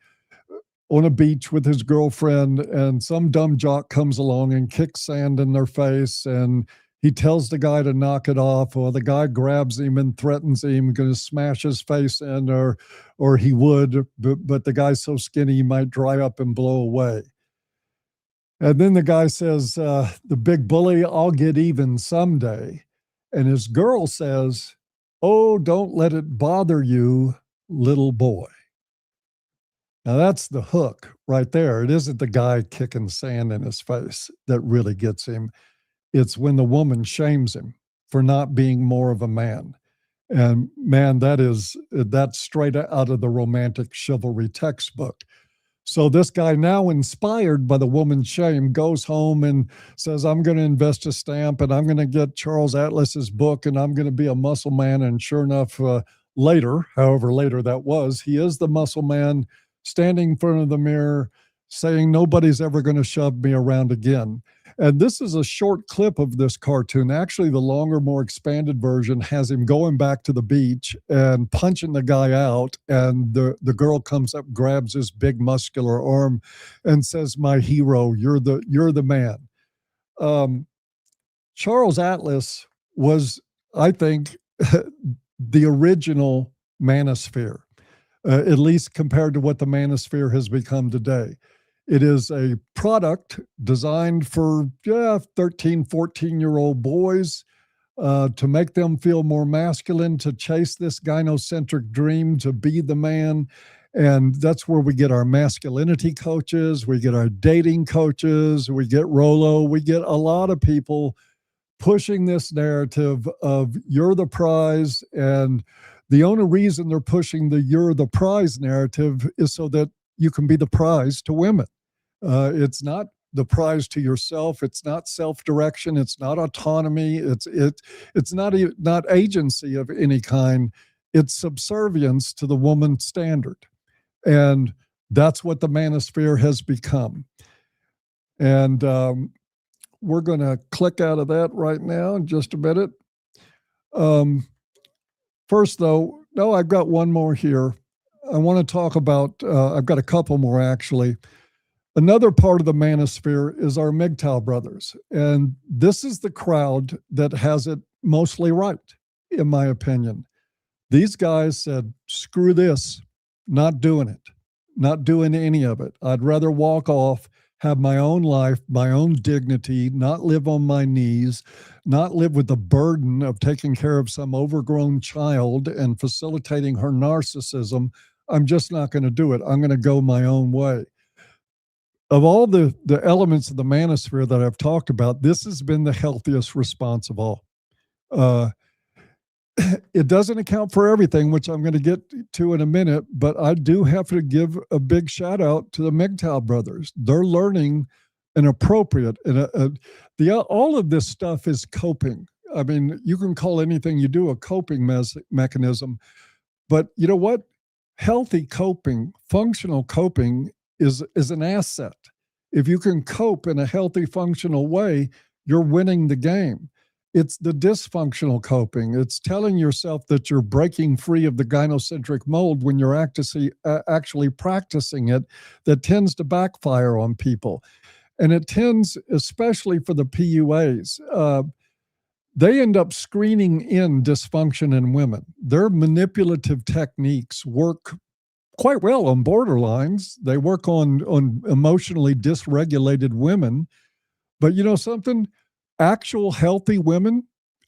on a beach with his girlfriend, and some dumb jock comes along and kicks sand in their face, and he tells the guy to knock it off, or the guy grabs him and threatens him, going to smash his face in, or he would, but the guy's so skinny he might dry up and blow away. And then the guy says, the big bully, I'll get even someday. And his girl says, oh, don't let it bother you, little boy. Now, that's the hook right there. It isn't the guy kicking sand in his face that really gets him. It's when the woman shames him for not being more of a man. And man, that's straight out of the romantic chivalry textbook. So this guy, now inspired by the woman's shame, goes home and says, I'm going to invest a stamp and I'm going to get Charles Atlas's book and I'm going to be a muscle man. And sure enough, later, however later that was, he is the muscle man standing in front of the mirror saying, nobody's ever going to shove me around again. And this is a short clip of this cartoon. Actually, the longer, more expanded version has him going back to the beach and punching the guy out. And the girl comes up, grabs his big muscular arm and says, my hero, you're the man. Charles Atlas was, I think, the original Manosphere, at least compared to what the Manosphere has become today. It is a product designed for 13, 14-year-old boys to make them feel more masculine, to chase this gynocentric dream, to be the man. And that's where we get our masculinity coaches, we get our dating coaches, we get Rolo, we get a lot of people pushing this narrative of you're the prize. And the only reason they're pushing the you're the prize narrative is so that you can be the prize to women. It's not the prize to yourself. It's not self-direction. It's not autonomy. It's not agency of any kind. It's subservience to the woman standard. And that's what the Manosphere has become. And we're going to click out of that right now in just a minute. First, though, no, I've got one more here. I want to talk about, I've got a couple more actually. Another part of the Manosphere is our MGTOW brothers. And this is the crowd that has it mostly right, in my opinion. These guys said, screw this, not doing it, not doing any of it. I'd rather walk off, have my own life, my own dignity, not live on my knees, not live with the burden of taking care of some overgrown child and facilitating her narcissism. I'm just not going to do it. I'm going to go my own way. Of all the elements of the Manosphere that I've talked about, this has been the healthiest response of all. It doesn't account for everything, which I'm going to get to in a minute, but I do have to give a big shout out to the MGTOW brothers. They're learning an appropriate, all of this stuff is coping. I mean, you can call anything you do a coping mechanism, but you know what? Healthy coping, functional coping is an asset. If you can cope in a healthy, functional way, you're winning the game. It's the dysfunctional coping. It's telling yourself that you're breaking free of the gynocentric mold when you're actually practicing it that tends to backfire on people. And it tends, especially for the PUAs, they end up screening in dysfunction in women. Their manipulative techniques work quite well on borderlines. They work on emotionally dysregulated women. But you know something? Actual healthy women,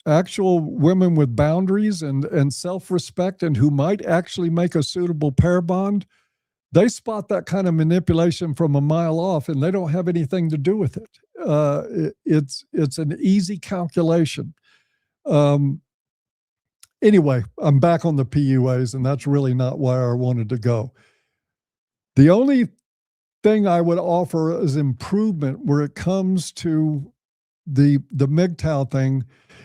actual women with boundaries and self-respect and who might actually make a suitable pair bond, they spot that kind of manipulation from a mile off and they don't have anything to do with it. It's an easy calculation. Anyway, I'm back on the PUAs, and that's really not where I wanted to go. The only thing I would offer as improvement where it comes to the MGTOW thing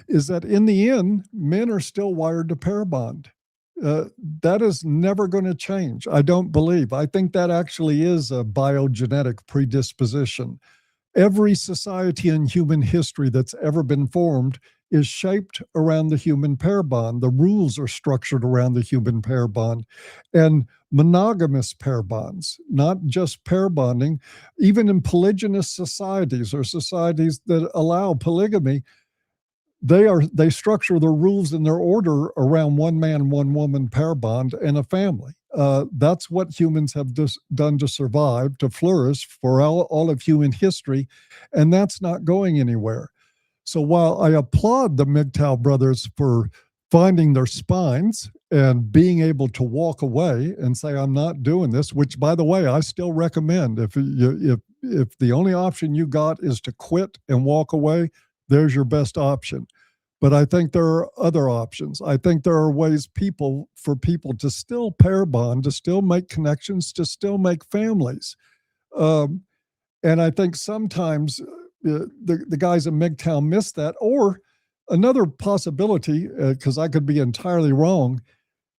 is that in the end, men are still wired to pair bond. That is never going to change, I don't believe. I think that actually is a biogenetic predisposition. Every society in human history that's ever been formed is shaped around the human pair bond. The rules are structured around the human pair bond. And monogamous pair bonds, not just pair bonding, even in polygynous societies or societies that allow polygamy, they structure their rules and their order around one man, one woman pair bond and a family. That's what humans have done to survive, to flourish for all of human history, and that's not going anywhere. So while I applaud the MGTOW brothers for finding their spines and being able to walk away and say, I'm not doing this, which, by the way, I still recommend. If the only option you got is to quit and walk away, there's your best option. But I think there are other options. I think there are ways for people to still pair bond, to still make connections, to still make families. Um, and I think sometimes the guys in MGTOW miss that. Or another possibility, because I could be entirely wrong,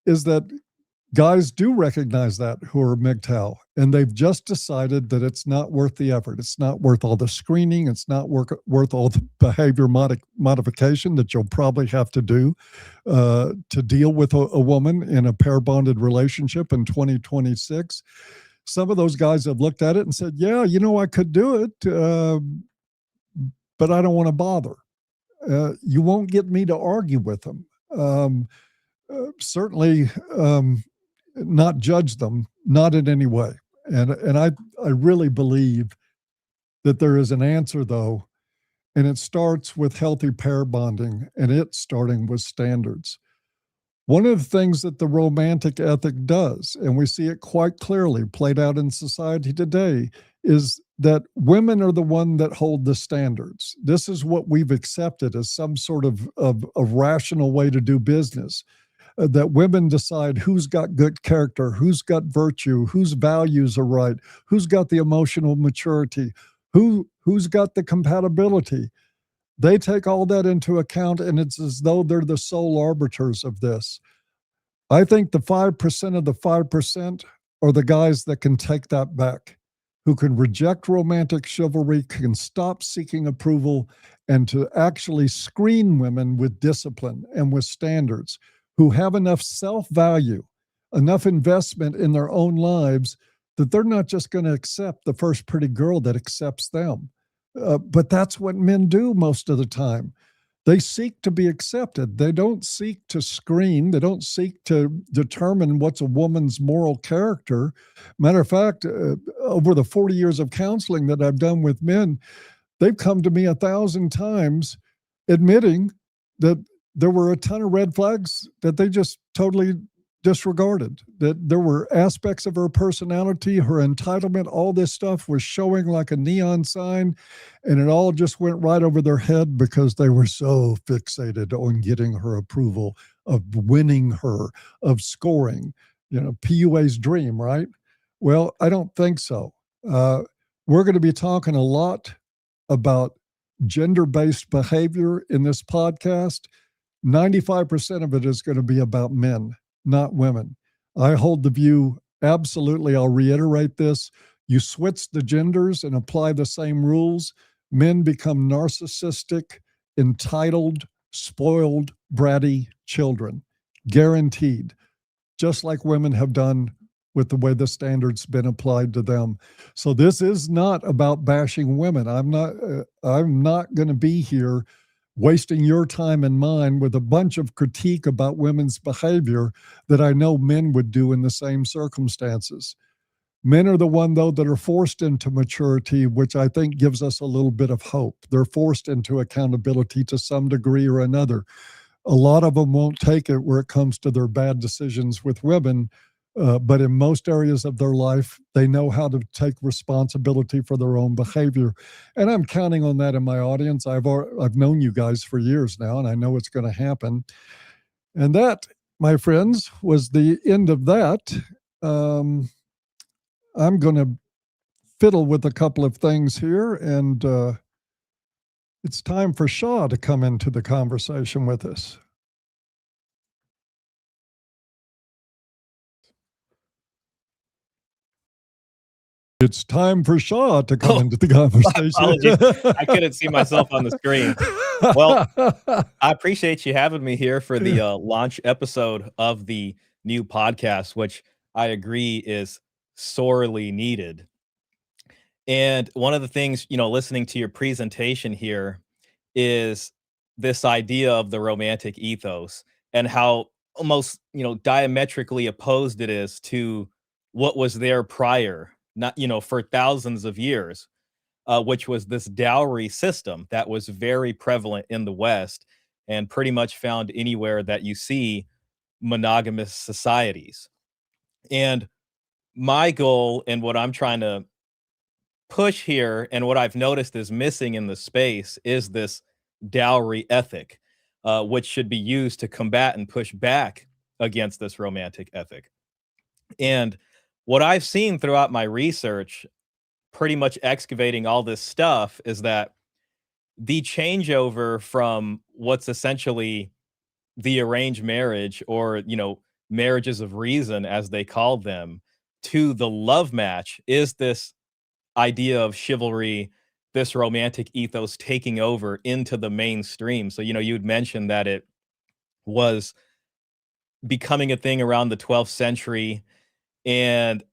is that guys do recognize that who are MGTOW, and they've just decided that it's not worth the effort. It's not worth all the screening. It's not worth all the behavior modification that you'll probably have to do to deal with a woman in a pair bonded relationship in 2026. Some of those guys have looked at it and said, yeah, I could do it, but I don't want to bother. You won't get me to argue with them. Certainly not judge them, not in any way. And I really believe that there is an answer, though, and it starts with healthy pair bonding, and it's starting with standards. One of the things that the romantic ethic does, and we see it quite clearly played out in society today, is that women are the one that hold the standards. This is what we've accepted as some sort of rational way to do business. That women decide who's got good character, who's got virtue, whose values are right, who's got the emotional maturity, who's got the compatibility. They take all that into account, and it's as though they're the sole arbiters of this. I think the 5% of the 5% are the guys that can take that back, who can reject romantic chivalry, can stop seeking approval, and to actually screen women with discipline and with standards, who have enough self-value, enough investment in their own lives that they're not just going to accept the first pretty girl that accepts them. But that's what men do most of the time. They seek to be accepted. They don't seek to screen. They don't seek to determine what's a woman's moral character. Matter of fact, over the 40 years of counseling that I've done with men, they've come to me 1,000 times admitting that there were a ton of red flags that they just totally disregarded, that there were aspects of her personality, her entitlement, all this stuff was showing like a neon sign, and it all just went right over their head because they were so fixated on getting her approval, of winning her, of scoring, PUA's dream, right? Well, I don't think so. We're going to be talking a lot about gender-based behavior in this podcast. 95% of it is going to be about men, not women. I hold the view, absolutely, I'll reiterate this, you switch the genders and apply the same rules, men become narcissistic, entitled, spoiled, bratty children. Guaranteed. Just like women have done with the way the standard's been applied to them. So this is not about bashing women. I'm not going to be here wasting your time and mine with a bunch of critique about women's behavior that I know men would do in the same circumstances. Men are the one, though, that are forced into maturity, which I think gives us a little bit of hope. They're forced into accountability to some degree or another. A lot of them won't take it where it comes to their bad decisions with women, but in most areas of their life, they know how to take responsibility for their own behavior. And I'm counting on that in my audience. I've known you guys for years now, and I know it's going to happen. And that, my friends, was the end of that. I'm going to fiddle with a couple of things here, and it's time for Shaw to come into the conversation with us. It's time for Shaw to come into the conversation. Apologies. I couldn't see myself on the screen. Well, I appreciate you having me here for the launch episode of the new podcast, which I agree is sorely needed. And one of the things, listening to your presentation here is this idea of the romantic ethos and how almost, diametrically opposed it is to what was there prior, not, for thousands of years, which was this dowry system that was very prevalent in the West and pretty much found anywhere that you see monogamous societies. And my goal and what I'm trying to push here and what I've noticed is missing in the space is this dowry ethic. which should be used to combat and push back against this romantic ethic. And what I've seen throughout my research, pretty much excavating all this stuff, is that the changeover from what's essentially the arranged marriage, or, marriages of reason, as they called them, to the love match is this idea of chivalry, this romantic ethos taking over into the mainstream. So, you'd mentioned that it was becoming a thing around the 12th century, and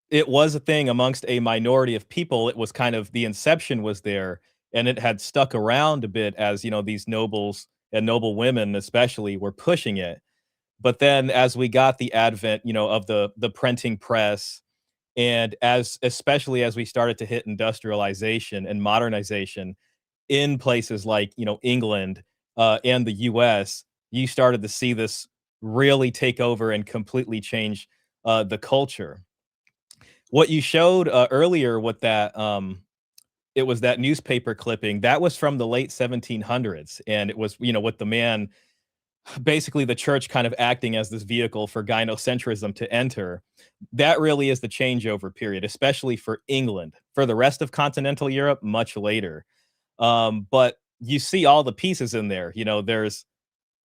it was a thing amongst a minority of people. It was kind of, the inception was there, and it had stuck around a bit as, these nobles and noble women especially were pushing it. But then as we got the advent, of the printing press, and especially as we started to hit industrialization and modernization in places like, England, and the US, you started to see this really take over and completely change the culture. What you showed earlier with that, it was that newspaper clipping that was from the late 1700s, and it was, with the man, basically the church kind of acting as this vehicle for gynocentrism to enter. That really is the changeover period, especially for England. For the rest of continental Europe, much later. But you see all the pieces in there. There's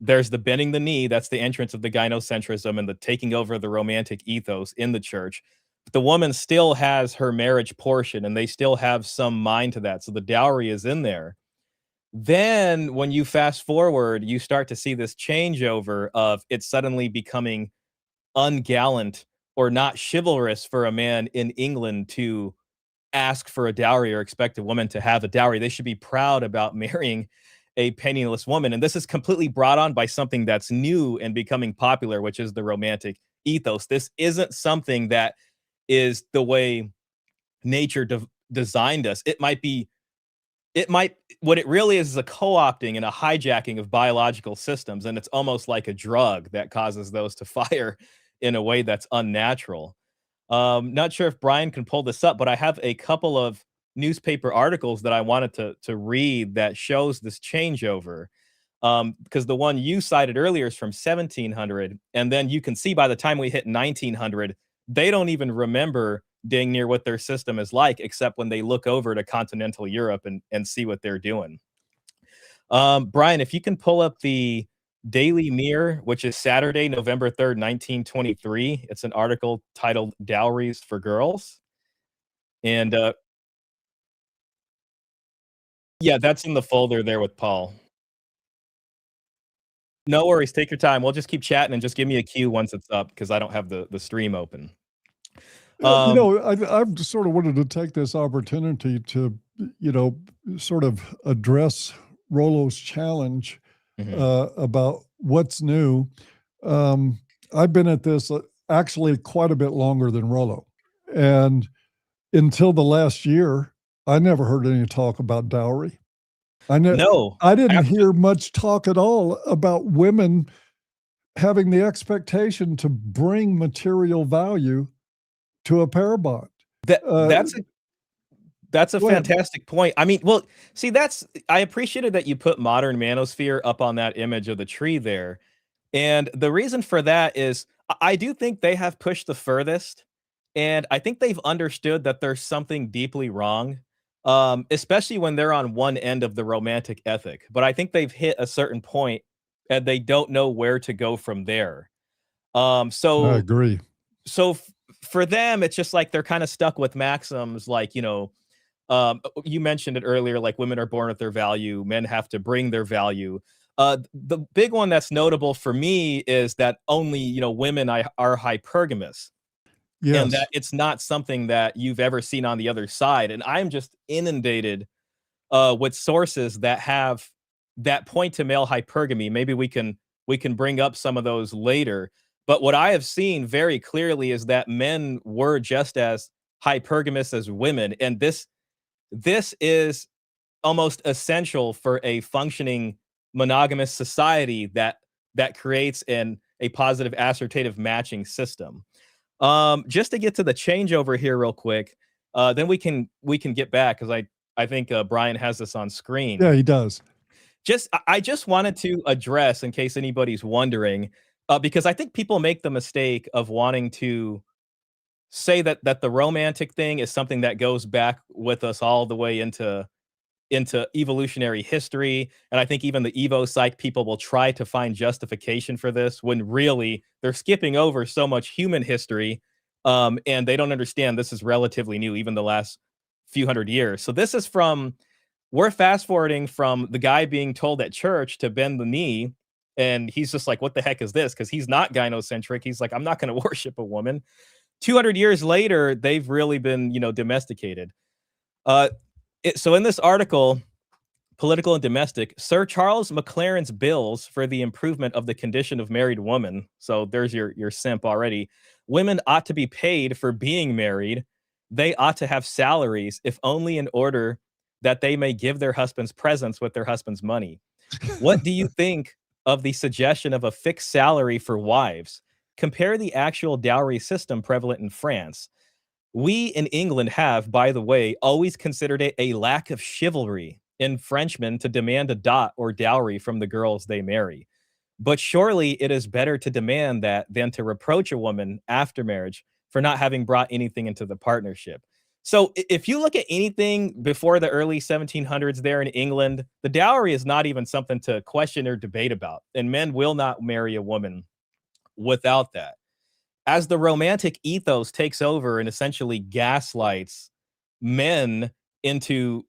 the bending the knee. That's the entrance of the gynocentrism and the taking over the romantic ethos in the church. But the woman still has her marriage portion, and they still have some mind to that. So the dowry is in there. Then when you fast forward, you start to see this changeover of it suddenly becoming ungallant or not chivalrous for a man in England to ask for a dowry or expect a woman to have a dowry. They should be proud about marrying a penniless woman. And this is completely brought on by something that's new and becoming popular, which is the romantic ethos. This isn't something that is the way nature designed us. What it really is a co-opting and a hijacking of biological systems, and it's almost like a drug that causes those to fire in a way that's unnatural. Not sure if Brian can pull this up, but I have a couple of newspaper articles that I wanted to read that shows this changeover. Because the one you cited earlier is from 1700, and then you can see by the time we hit 1900, they don't even remember dang near what their system is like, except when they look over to continental Europe and see what they're doing. Brian, if you can pull up the Daily Mirror, which is Saturday, November 3rd, 1923. It's an article titled Dowries for Girls. And yeah, that's in the folder there with Paul. No worries. Take your time. We'll just keep chatting and just give me a cue once it's up, because I don't have the stream open. I've just sort of wanted to take this opportunity to, sort of address Rollo's challenge about what's new. I've been at this actually quite a bit longer than Rollo. And until the last year, I never heard any talk about dowry. I didn't hear much talk at all about women having the expectation to bring material value to a pair bond. That's a fantastic point. I mean, well, see, I appreciated that you put modern Manosphere up on that image of the tree there. And the reason for that is I do think they have pushed the furthest. And I think they've understood that there's something deeply wrong, especially when they're on one end of the romantic ethic. But I think they've hit a certain point and they don't know where to go from there. So I agree. So for them, it's just like they're kind of stuck with maxims like, you mentioned it earlier, like women are born with their value, men have to bring their value. The big one that's notable for me is that only, women are hypergamous. Yes. And that it's not something that you've ever seen on the other side. And I'm just inundated with sources that have that point to male hypergamy. Maybe we can bring up some of those later. But what I have seen very clearly is that men were just as hypergamous as women. And this is almost essential for a functioning monogamous society that creates a positive assortative matching system. Just to get to the changeover here real quick, then we can get back, because I think Brian has this on screen. Yeah, he does. I just wanted to address, in case anybody's wondering, because I think people make the mistake of wanting to say that the romantic thing is something that goes back with us all the way into evolutionary history. And I think even the Evo psych people will try to find justification for this when really they're skipping over so much human history. And they don't understand this is relatively new, even the last few hundred years. So this is we're fast forwarding from the guy being told at church to bend the knee. And he's just like, what the heck is this? Because he's not gynocentric. He's like, I'm not going to worship a woman. 200 years later, they've really been, domesticated. So in this article, Political and Domestic, Sir Charles McLaren's bills for the improvement of the condition of married women. So there's your simp already. Women ought to be paid for being married. They ought to have salaries, if only in order that they may give their husbands presents with their husband's money. What do you think of the suggestion of a fixed salary for wives? Compare the actual dowry system prevalent in France. We in England have, by the way, always considered it a lack of chivalry in Frenchmen to demand a dot or dowry from the girls they marry. But surely it is better to demand that than to reproach a woman after marriage for not having brought anything into the partnership. So if you look at anything before the early 1700s there in England, the dowry is not even something to question or debate about. And men will not marry a woman without that. As the romantic ethos takes over and essentially gaslights men into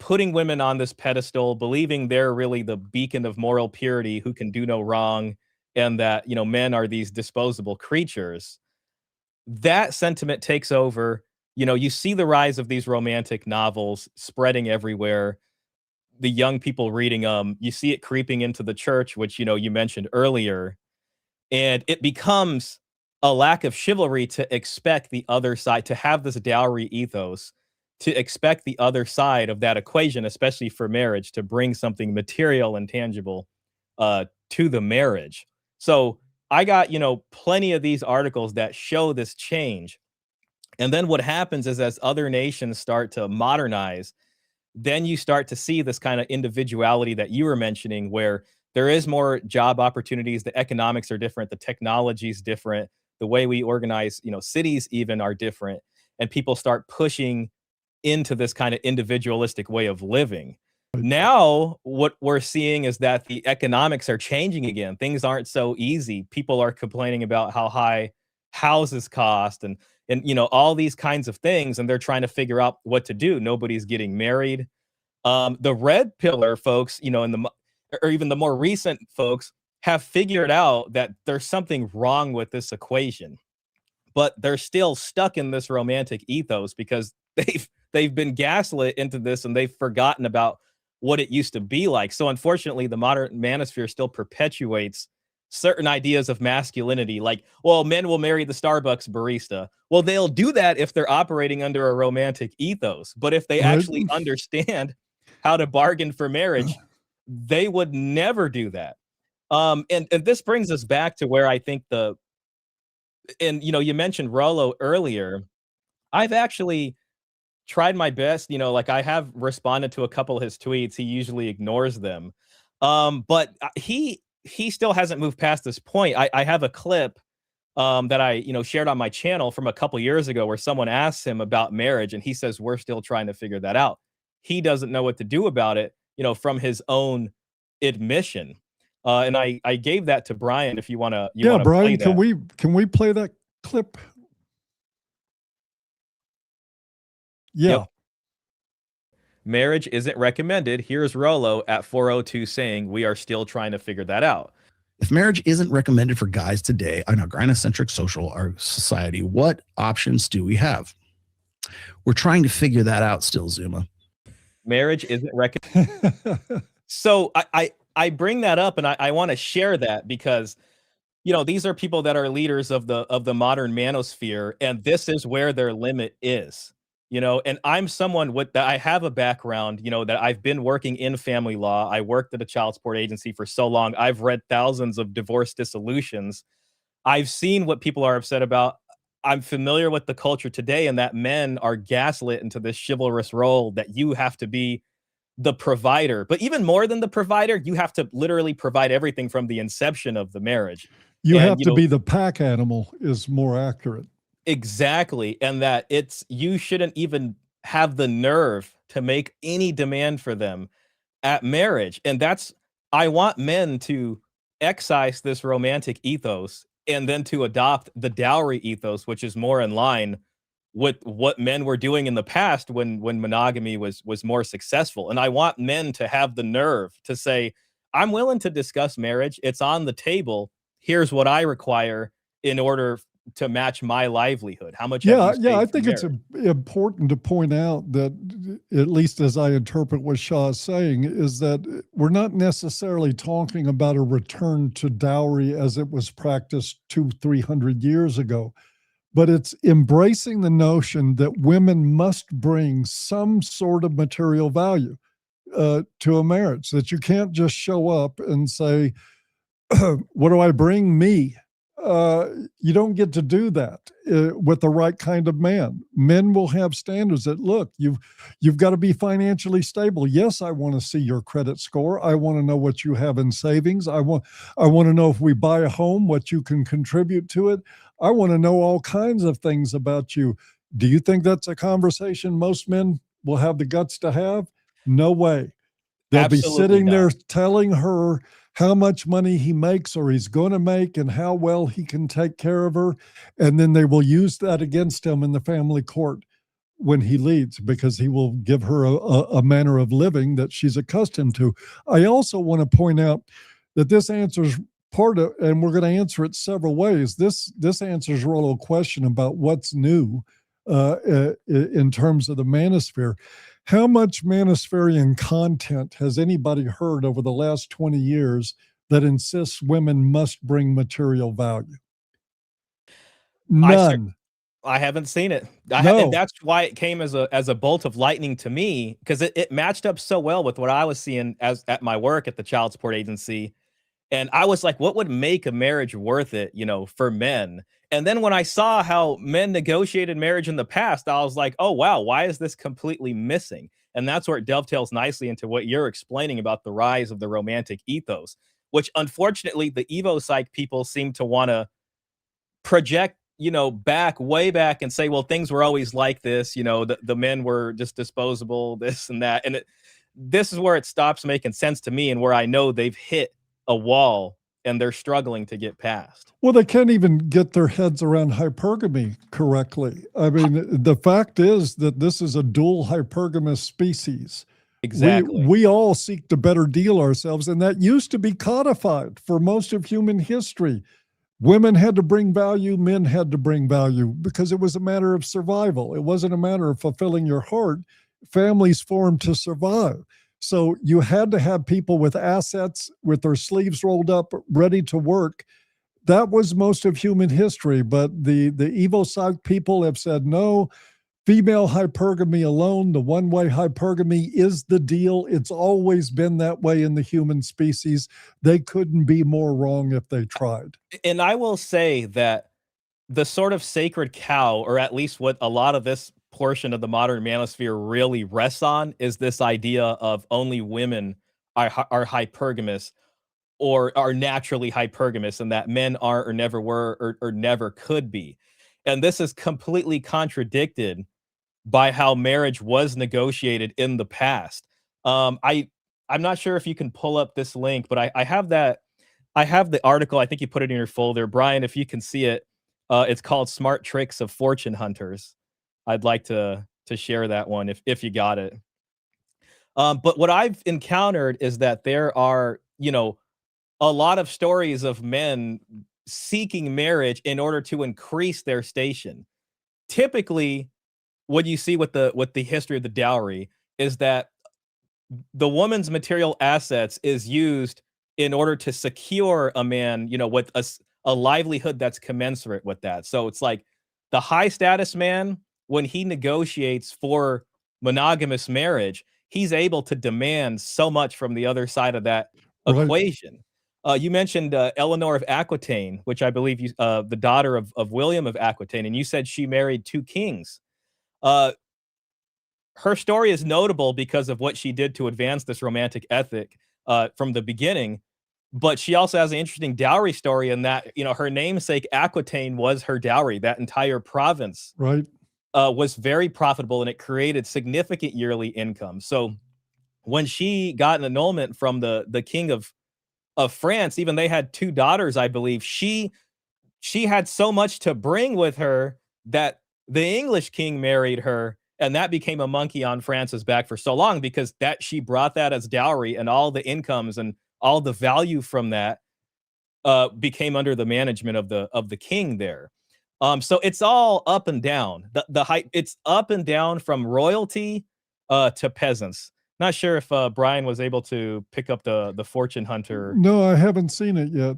putting women on this pedestal, believing they're really the beacon of moral purity who can do no wrong, and that, men are these disposable creatures, that sentiment takes over. You see the rise of these romantic novels spreading everywhere. The young people reading them, you see it creeping into the church, which, you mentioned earlier. And it becomes a lack of chivalry to expect the other side to have this dowry ethos, to expect the other side of that equation, especially for marriage, to bring something material and tangible to the marriage. So I got, plenty of these articles that show this change. And then what happens is as other nations start to modernize, then you start to see this kind of individuality that you were mentioning, where there is more job opportunities, the economics are different, the technology is different, the way we organize, cities even are different, and people start pushing into this kind of individualistic way of living. Now, what we're seeing is that the economics are changing again. Things aren't so easy. People are complaining about how high houses cost and all these kinds of things, and they're trying to figure out what to do. Nobody's getting married. The red pillar folks, or even the more recent folks, have figured out that there's something wrong with this equation, but they're still stuck in this romantic ethos because they've been gaslit into this and they've forgotten about what it used to be like. So unfortunately, the modern manosphere still perpetuates certain ideas of masculinity, like, well, men will marry the Starbucks barista. Well, they'll do that if they're operating under a romantic ethos. But if they actually understand how to bargain for marriage, they would never do that. And this brings us back to where I think you mentioned Rollo earlier. I've actually tried my best, like I have responded to a couple of his tweets. He usually ignores them. But he still hasn't moved past this point. I have a clip that I, shared on my channel from a couple years ago where someone asks him about marriage and he says, we're still trying to figure that out. He doesn't know what to do about it, from his own admission. And I gave that to Brian. If you want to, Brian, play that. can we play that clip? Yeah. Yep. Marriage isn't recommended. Here's Rollo at 402 saying we are still trying to figure that out. If marriage isn't recommended for guys today in a gynocentric society, what options do we have? We're trying to figure that out still, Zuma. Marriage isn't recommended. So I bring that up and I want to share that because, these are people that are leaders of the modern manosphere, and this is where their limit is. And I'm someone with that. I have a background, that I've been working in family law. I worked at a child support agency for so long. I've read thousands of divorce dissolutions. I've seen what people are upset about. I'm familiar with the culture today, and that men are gaslit into this chivalrous role that you have to be the provider, but even more than the provider, you have to literally provide everything from the inception of the marriage. You And, have to be the pack animal is more accurate. exactly. And that you shouldn't even have the nerve to make any demand for them at marriage. And I want men to excise this romantic ethos and then to adopt the dowry ethos, which is more in line with what men were doing in the past when monogamy was more successful. And I want men to have the nerve to say, I'm willing to discuss marriage. It's on the table. Here's what I require in order to match my livelihood. How much have you Yeah, I saved for think it's marriage? important to point out that, at least as I interpret what Shaw is saying, is that we're not necessarily talking about a return to dowry as it was practiced 200-300 years ago, but it's embracing the notion that women must bring some sort of material value to a marriage, that you can't just show up and say, what do I bring? Me. You don't get to do that with the right kind of man. Men will have standards that, look, you've got to be financially stable. Yes, I want to see your credit score. I want to know what you have in savings. I want to know if we buy a home, what you can contribute to it. I want to know all kinds of things about you. Do you think that's a conversation most men will have the guts to have? No way. They'll be Absolutely sitting there not. telling her how much money he makes or he's going to make and how well he can take care of her. And then they will use that against him in the family court when he leads, because he will give her a manner of living that she's accustomed to. I also want to point out that this answers part of, and we're going to answer it several ways. This answers Rollo's question about what's new in terms of the manosphere. How much manospherian content has anybody heard over the last 20 years that insists women must bring material value? I cer None. I haven't seen it. And No. that's why it came as a bolt of lightning to me, because it matched up so well with what I was seeing as at my work at the child support agency. And I was like, what would make a marriage worth it, for men? And then when I saw how men negotiated marriage in the past, I was like, oh, wow, why is this completely missing? And that's where it dovetails nicely into what you're explaining about the rise of the romantic ethos, which unfortunately the Evo psych people seem to want to project, way back and say, well, things were always like this, the men were just disposable, this and that. And this is where it stops making sense to me and where I know they've hit a wall and they're struggling to get past. Well, they can't even get their heads around hypergamy correctly. I mean, the fact is that this is a dual hypergamous species. Exactly. We all seek to better deal ourselves, and that used to be codified for most of human history. Women had to bring value, men had to bring value, because it was a matter of survival. It wasn't a matter of fulfilling your heart. Families formed to survive. So you had to have people with assets, with their sleeves rolled up, ready to work. That was most of human history. But the Evo psych people have said, no, female hypergamy alone, the one-way hypergamy is the deal. It's always been that way in the human species. They couldn't be more wrong if they tried. And I will say that the sort of sacred cow, or at least what a lot of this portion of the modern manosphere really rests on, is this idea of only women are hypergamous or are naturally hypergamous, and that men are or never were or never could be. And this is completely contradicted by how marriage was negotiated in the past. I'm not sure if you can pull up this link, but I have that. I have the article. I think you put it in your folder, Brian. If you can see it, it's called "Smart Tricks of Fortune Hunters." I'd like to share that one if you got it. But what I've encountered is that there are, a lot of stories of men seeking marriage in order to increase their station. Typically, what you see with the history of the dowry is that the woman's material assets is used in order to secure a man, with a livelihood that's commensurate with that. So it's like the high status man, when he negotiates for monogamous marriage, he's able to demand so much from the other side of that Right. equation. You mentioned Eleanor of Aquitaine, which I believe the daughter of William of Aquitaine, and you said she married two kings. Uh, her story is notable because of what she did to advance this romantic ethic from the beginning. But she also has an interesting dowry story in that, her namesake Aquitaine was her dowry. That entire province Right. was very profitable, and it created significant yearly income. So when she got an annulment from the king of France, even they had two daughters, I believe, she had so much to bring with her that the English king married her, and that became a monkey on France's back for so long, because that she brought that as dowry, and all the incomes and all the value from that became under the management of the king there. So it's all up and down. The height, it's up and down from royalty to peasants. Not sure if Brian was able to pick up the fortune hunter. No, I haven't seen it yet.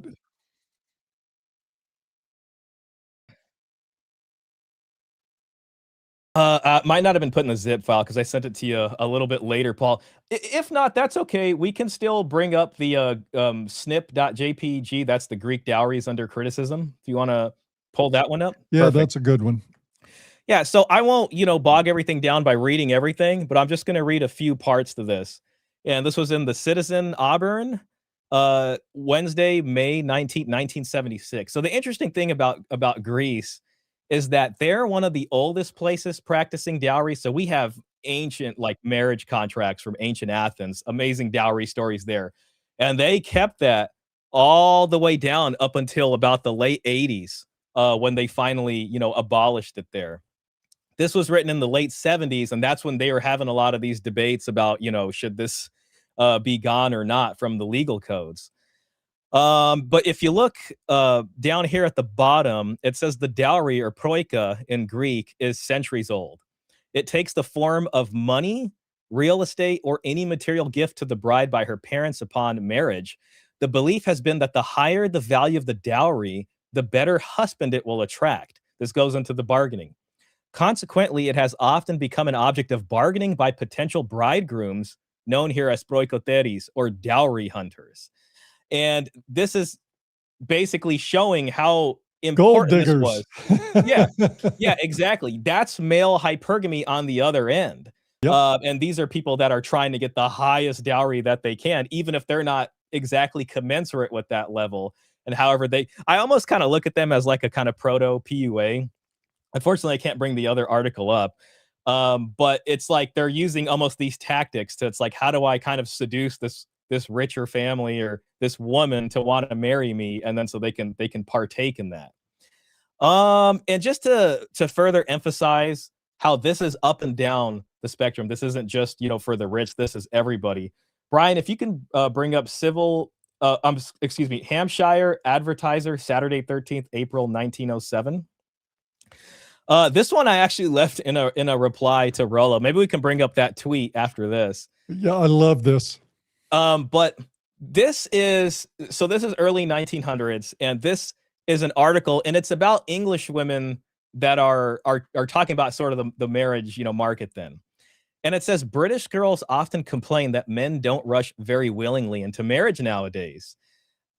Might not have been put in the zip file because I sent it to you a little bit later, Paul. If not, that's okay. We can still bring up the snip.jpg. That's the Greek dowries under criticism. If you want to pull that one up. Yeah, Perfect. that's a good one. Yeah, so I won't, bog everything down by reading everything, but I'm just going to read a few parts to this. And this was in the Citizen Auburn, Wednesday, May 19th, 1976. So the interesting thing about Greece is that they're one of the oldest places practicing dowry. So we have ancient marriage contracts from ancient Athens, amazing dowry stories there. And they kept that all the way down up until about the late 80s when they finally, abolished it there. This was written in the late 70s, and that's when they were having a lot of these debates about, should this be gone or not from the legal codes. But if you look down here at the bottom, it says the dowry, or troika in Greek, is centuries old. It takes the form of money, real estate, or any material gift to the bride by her parents upon marriage. The belief has been that the higher the value of the dowry, the better husband it will attract. This goes into the bargaining. Consequently, it has often become an object of bargaining by potential bridegrooms, known here as proikoteris, or dowry hunters. And this is basically showing how important this was. Yeah, exactly. That's male hypergamy on the other end. Yep. And these are people that are trying to get the highest dowry that they can, even if they're not exactly commensurate with that level. And however I almost kind of look at them as like a kind of proto PUA. Unfortunately, I can't bring the other article up. But it's like they're using almost these tactics it's like, how do I kind of seduce this richer family or this woman to want to marry me, and then so they can partake in that. And just to further emphasize how this is up and down the spectrum, this isn't just for the rich, this is everybody. Brian, if you can bring up Hampshire Advertiser, Saturday 13th April 1907. This one I actually left in a reply to Rollo. Maybe we can bring up that tweet after this. Yeah, I love this. But this is early 1900s, and this is an article, and it's about English women that are talking about sort of the marriage, market then. And it says British girls often complain that men don't rush very willingly into marriage nowadays.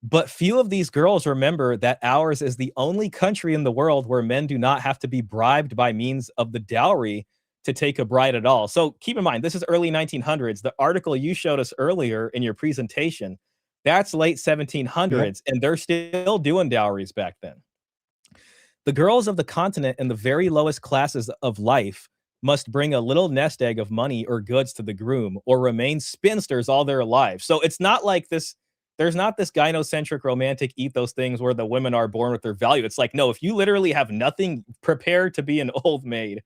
But few of these girls remember that ours is the only country in the world where men do not have to be bribed by means of the dowry to take a bride at all. So keep in mind, this is early 1900s. The article you showed us earlier in your presentation, that's late 1700s, yep. And they're still doing dowries back then. The girls of the continent in the very lowest classes of life must bring a little nest egg of money or goods to the groom, or remain spinsters all their lives. So it's not like this. There's not this gynocentric romantic ethos things where the women are born with their value. It's like, no, if you literally have nothing, prepare to be an old maid.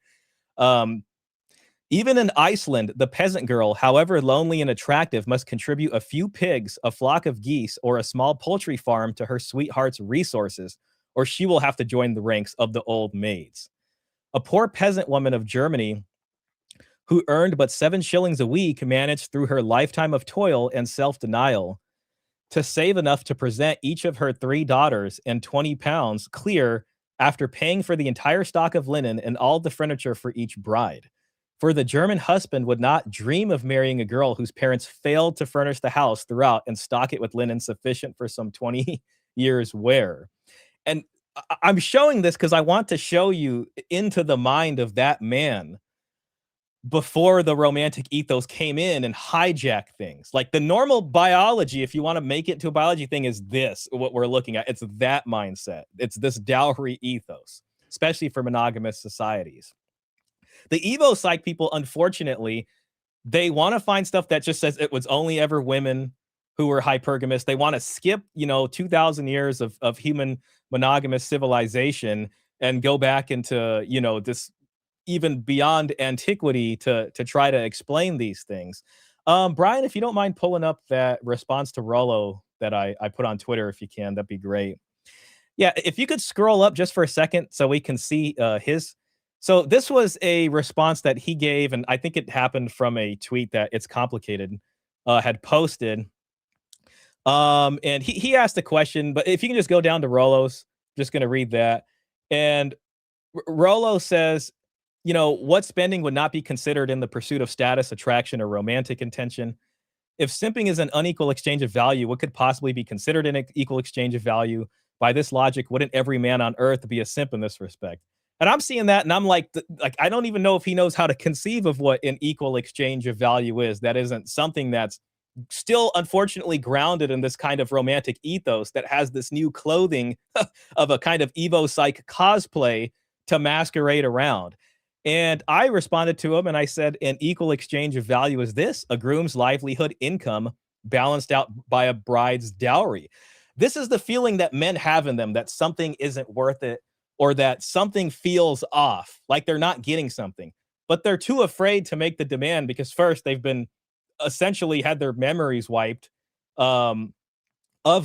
Even in Iceland, the peasant girl, however lonely and attractive, must contribute a few pigs, a flock of geese, or a small poultry farm to her sweetheart's resources, or she will have to join the ranks of the old maids. A poor peasant woman of Germany who earned but 7 shillings a week managed through her lifetime of toil and self-denial to save enough to present each of her 3 daughters and 20 pounds clear after paying for the entire stock of linen and all the furniture for each bride. For the German husband would not dream of marrying a girl whose parents failed to furnish the house throughout and stock it with linen sufficient for some 20 years' wear. And I'm showing this because I want to show you into the mind of that man. before the romantic ethos came in and hijacked things. Like the normal biology, if you want to make it to a biology thing, is this what we're looking at. It's that mindset. It's this dowry ethos, especially for monogamous societies. The Evo psych people, unfortunately, they want to find stuff that just says it was only ever women who were hypergamous. They want to skip, 2,000 years of human monogamous civilization and go back into, this even beyond antiquity to try to explain these things. Brian, if you don't mind pulling up that response to Rollo that I put on Twitter, if you can, that'd be great. Yeah, if you could scroll up just for a second so we can see his. So this was a response that he gave, and I think it happened from a tweet that It's Complicated had posted. And he asked a question, but if you can just go down to Rollo's, just going to read that. And Rollo says, what spending would not be considered in the pursuit of status, attraction, or romantic intention? If simping is an unequal exchange of value, what could possibly be considered an equal exchange of value? By this logic, wouldn't every man on earth be a simp in this respect? And I'm seeing that, and I'm like, I don't even know if he knows how to conceive of what an equal exchange of value is. That isn't something that's still, unfortunately, grounded in this kind of romantic ethos that has this new clothing of a kind of Evo psych cosplay to masquerade around. And I responded to him and I said, an equal exchange of value is this: a groom's livelihood income balanced out by a bride's dowry. This is the feeling that men have in them, that something isn't worth it, or that something feels off, like they're not getting something. But they're too afraid to make the demand because first they've been essentially had their memories wiped of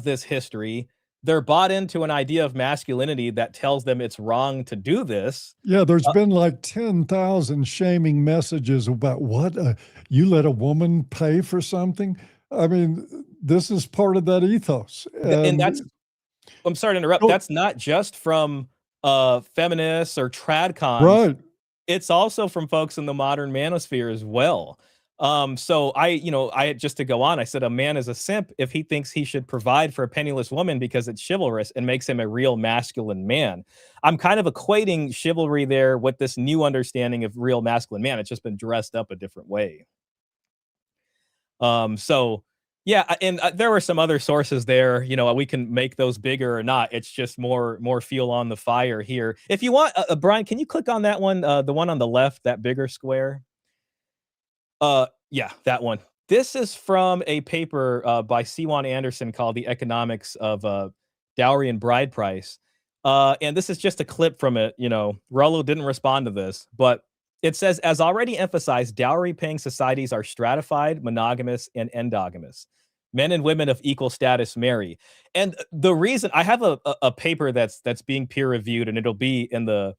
this history. They're bought into an idea of masculinity that tells them it's wrong to do this. Yeah, there's been like 10,000 shaming messages about what you let a woman pay for something. I mean, this is part of that ethos. And that's, I'm sorry to interrupt. That's not just from feminists or tradcons. Right. It's also from folks in the modern manosphere as well. So I just to go on, I said a man is a simp if he thinks he should provide for a penniless woman because it's chivalrous and makes him a real masculine man. I'm kind of equating chivalry there with this new understanding of real masculine man. It's just been dressed up a different way. So yeah, and there were some other sources there. We can make those bigger or not. It's just more fuel on the fire here. If you want, Brian, can you click on that one, the one on the left, that bigger square? Yeah, that one. This is from a paper by Siwan Anderson called The Economics of Dowry and Bride Price. And this is just a clip from it. Rollo didn't respond to this, but it says, as already emphasized, dowry paying societies are stratified, monogamous, and endogamous. Men and women of equal status marry. And the reason I have a paper that's being peer reviewed, and it'll be in the,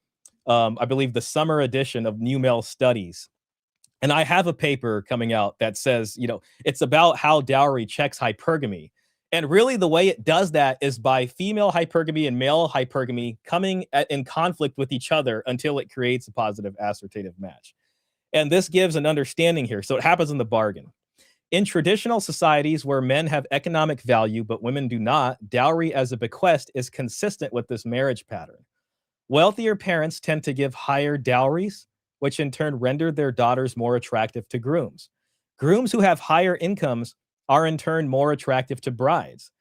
I believe, the summer edition of New Male Studies. And I have a paper coming out that says, it's about how dowry checks hypergamy. And really the way it does that is by female hypergamy and male hypergamy coming in conflict with each other until it creates a positive assortative match. And this gives an understanding here. So it happens in the bargain. In traditional societies where men have economic value but women do not, dowry as a bequest is consistent with this marriage pattern. Wealthier parents tend to give higher dowries, which in turn render their daughters more attractive to grooms. Grooms who have higher incomes are in turn more attractive to brides.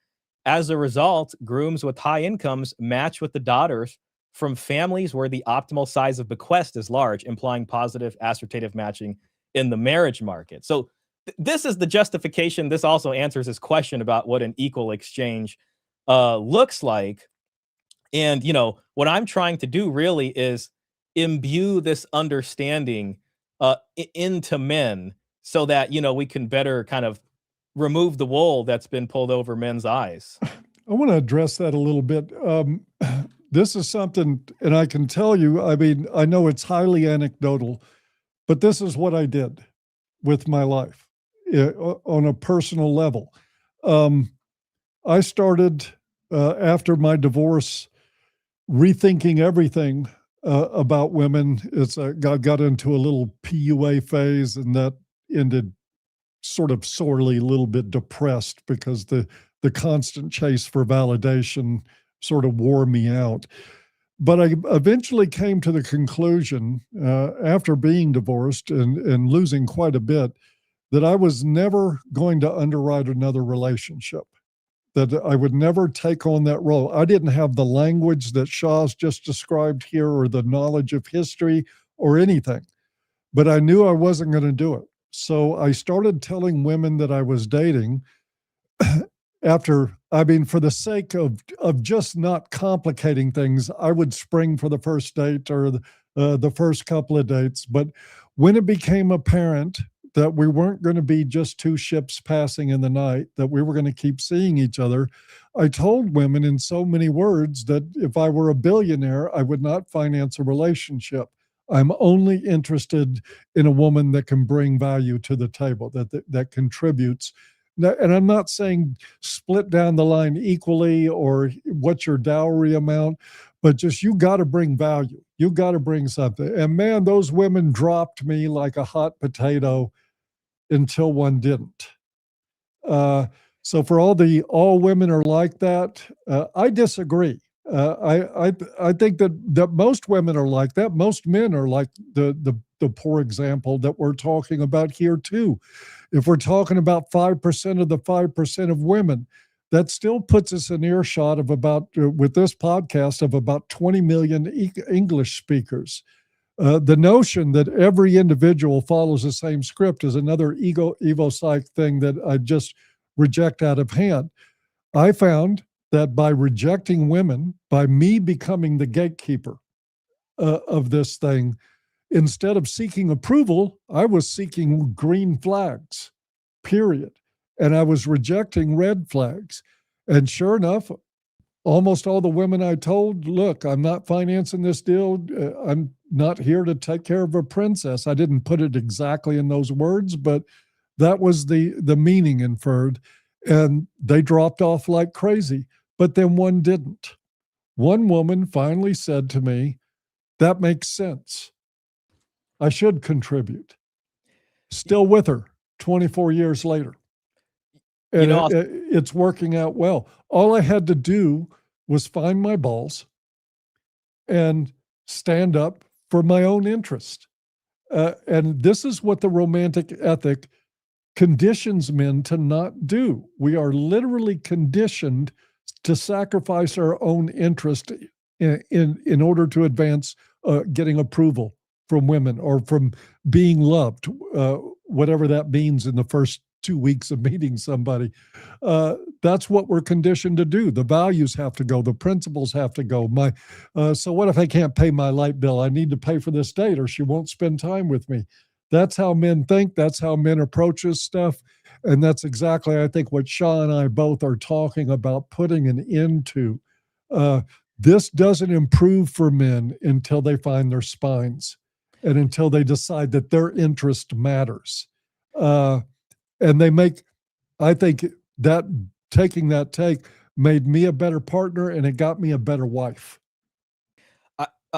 As a result, grooms with high incomes match with the daughters from families where the optimal size of bequest is large, implying positive assortative matching in the marriage market. So this is the justification. This also answers his question about what an equal exchange looks like. And, what I'm trying to do really is imbue this understanding into men so that, we can better kind of remove the wool that's been pulled over men's eyes. I want to address that a little bit. This is something, and I can tell you, I know it's highly anecdotal, but this is what I did with my life on a personal level. I started, after my divorce, rethinking everything about women. I got into a little PUA phase, and that ended sort of sorely a little bit depressed because the constant chase for validation sort of wore me out. But I eventually came to the conclusion, after being divorced and losing quite a bit, that I was never going to underwrite another relationship, that I would never take on that role. I didn't have the language that Shaw's just described here or the knowledge of history or anything, but I knew I wasn't going to do it. So I started telling women that I was dating for the sake of just not complicating things, I would spring for the first date or the first couple of dates. But when it became apparent that we weren't going to be just two ships passing in the night, that we were going to keep seeing each other, I told women in so many words that if I were a billionaire, I would not finance a relationship. I'm only interested in a woman that can bring value to the table, that contributes. And I'm not saying split down the line equally or what's your dowry amount, but just you got to bring value. You got to bring something. And man, those women dropped me like a hot potato until one didn't. So for all women are like that, I disagree. I think that most women are like that. Most men are like the poor example that we're talking about here too. If we're talking about 5% of the 5% of women, that still puts us in earshot of about, with this podcast, of about 20 million English speakers. The notion that every individual follows the same script is another evo psych thing that I just reject out of hand. I found that by rejecting women, by me becoming the gatekeeper of this thing, instead of seeking approval, I was seeking green flags, period. And I was rejecting red flags. And sure enough, almost all the women I told, look, I'm not financing this deal. I'm not here to take care of a princess. I didn't put it exactly in those words, but that was the meaning inferred. And they dropped off like crazy. But then one didn't. One woman finally said to me, that makes sense. I should contribute. Still with her 24 years later. And it's working out well. All I had to do was find my balls and stand up for my own interest. And this is what the romantic ethic conditions men to not do. We are literally conditioned to sacrifice our own interest in order to advance getting approval from women or from being loved, whatever that means in the first 2 weeks of meeting somebody. That's what we're conditioned to do. The values have to go. The principles have to go. So what if I can't pay my light bill? I need to pay for this date or she won't spend time with me. That's how men think. That's how men approach this stuff. And that's exactly, I think, what Shaw and I both are talking about putting an end to. This doesn't improve for men until they find their spines and until they decide that their interest matters. And I think that taking that take made me a better partner and it got me a better wife.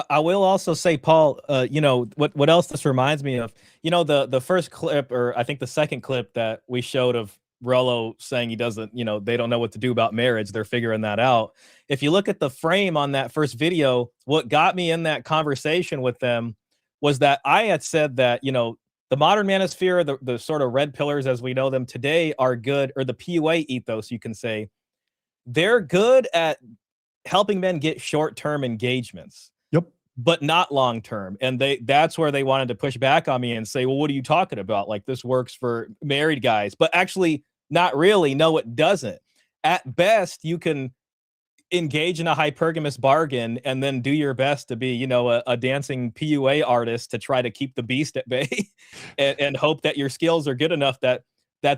I will also say, Paul, what else this reminds me of, the first clip, or I think the second clip that we showed of Rollo saying he doesn't, they don't know what to do about marriage. They're figuring that out. If you look at the frame on that first video, what got me in that conversation with them was that I had said that, the modern manosphere, the sort of red pillars as we know them today are good, or the PUA ethos, you can say, they're good at helping men get short-term engagements. Yep. But not long-term. And that's where they wanted to push back on me and say, well, what are you talking about? Like, this works for married guys, but actually not really. No, it doesn't. At best, you can engage in a hypergamous bargain and then do your best to be, a dancing PUA artist to try to keep the beast at bay and hope that your skills are good enough that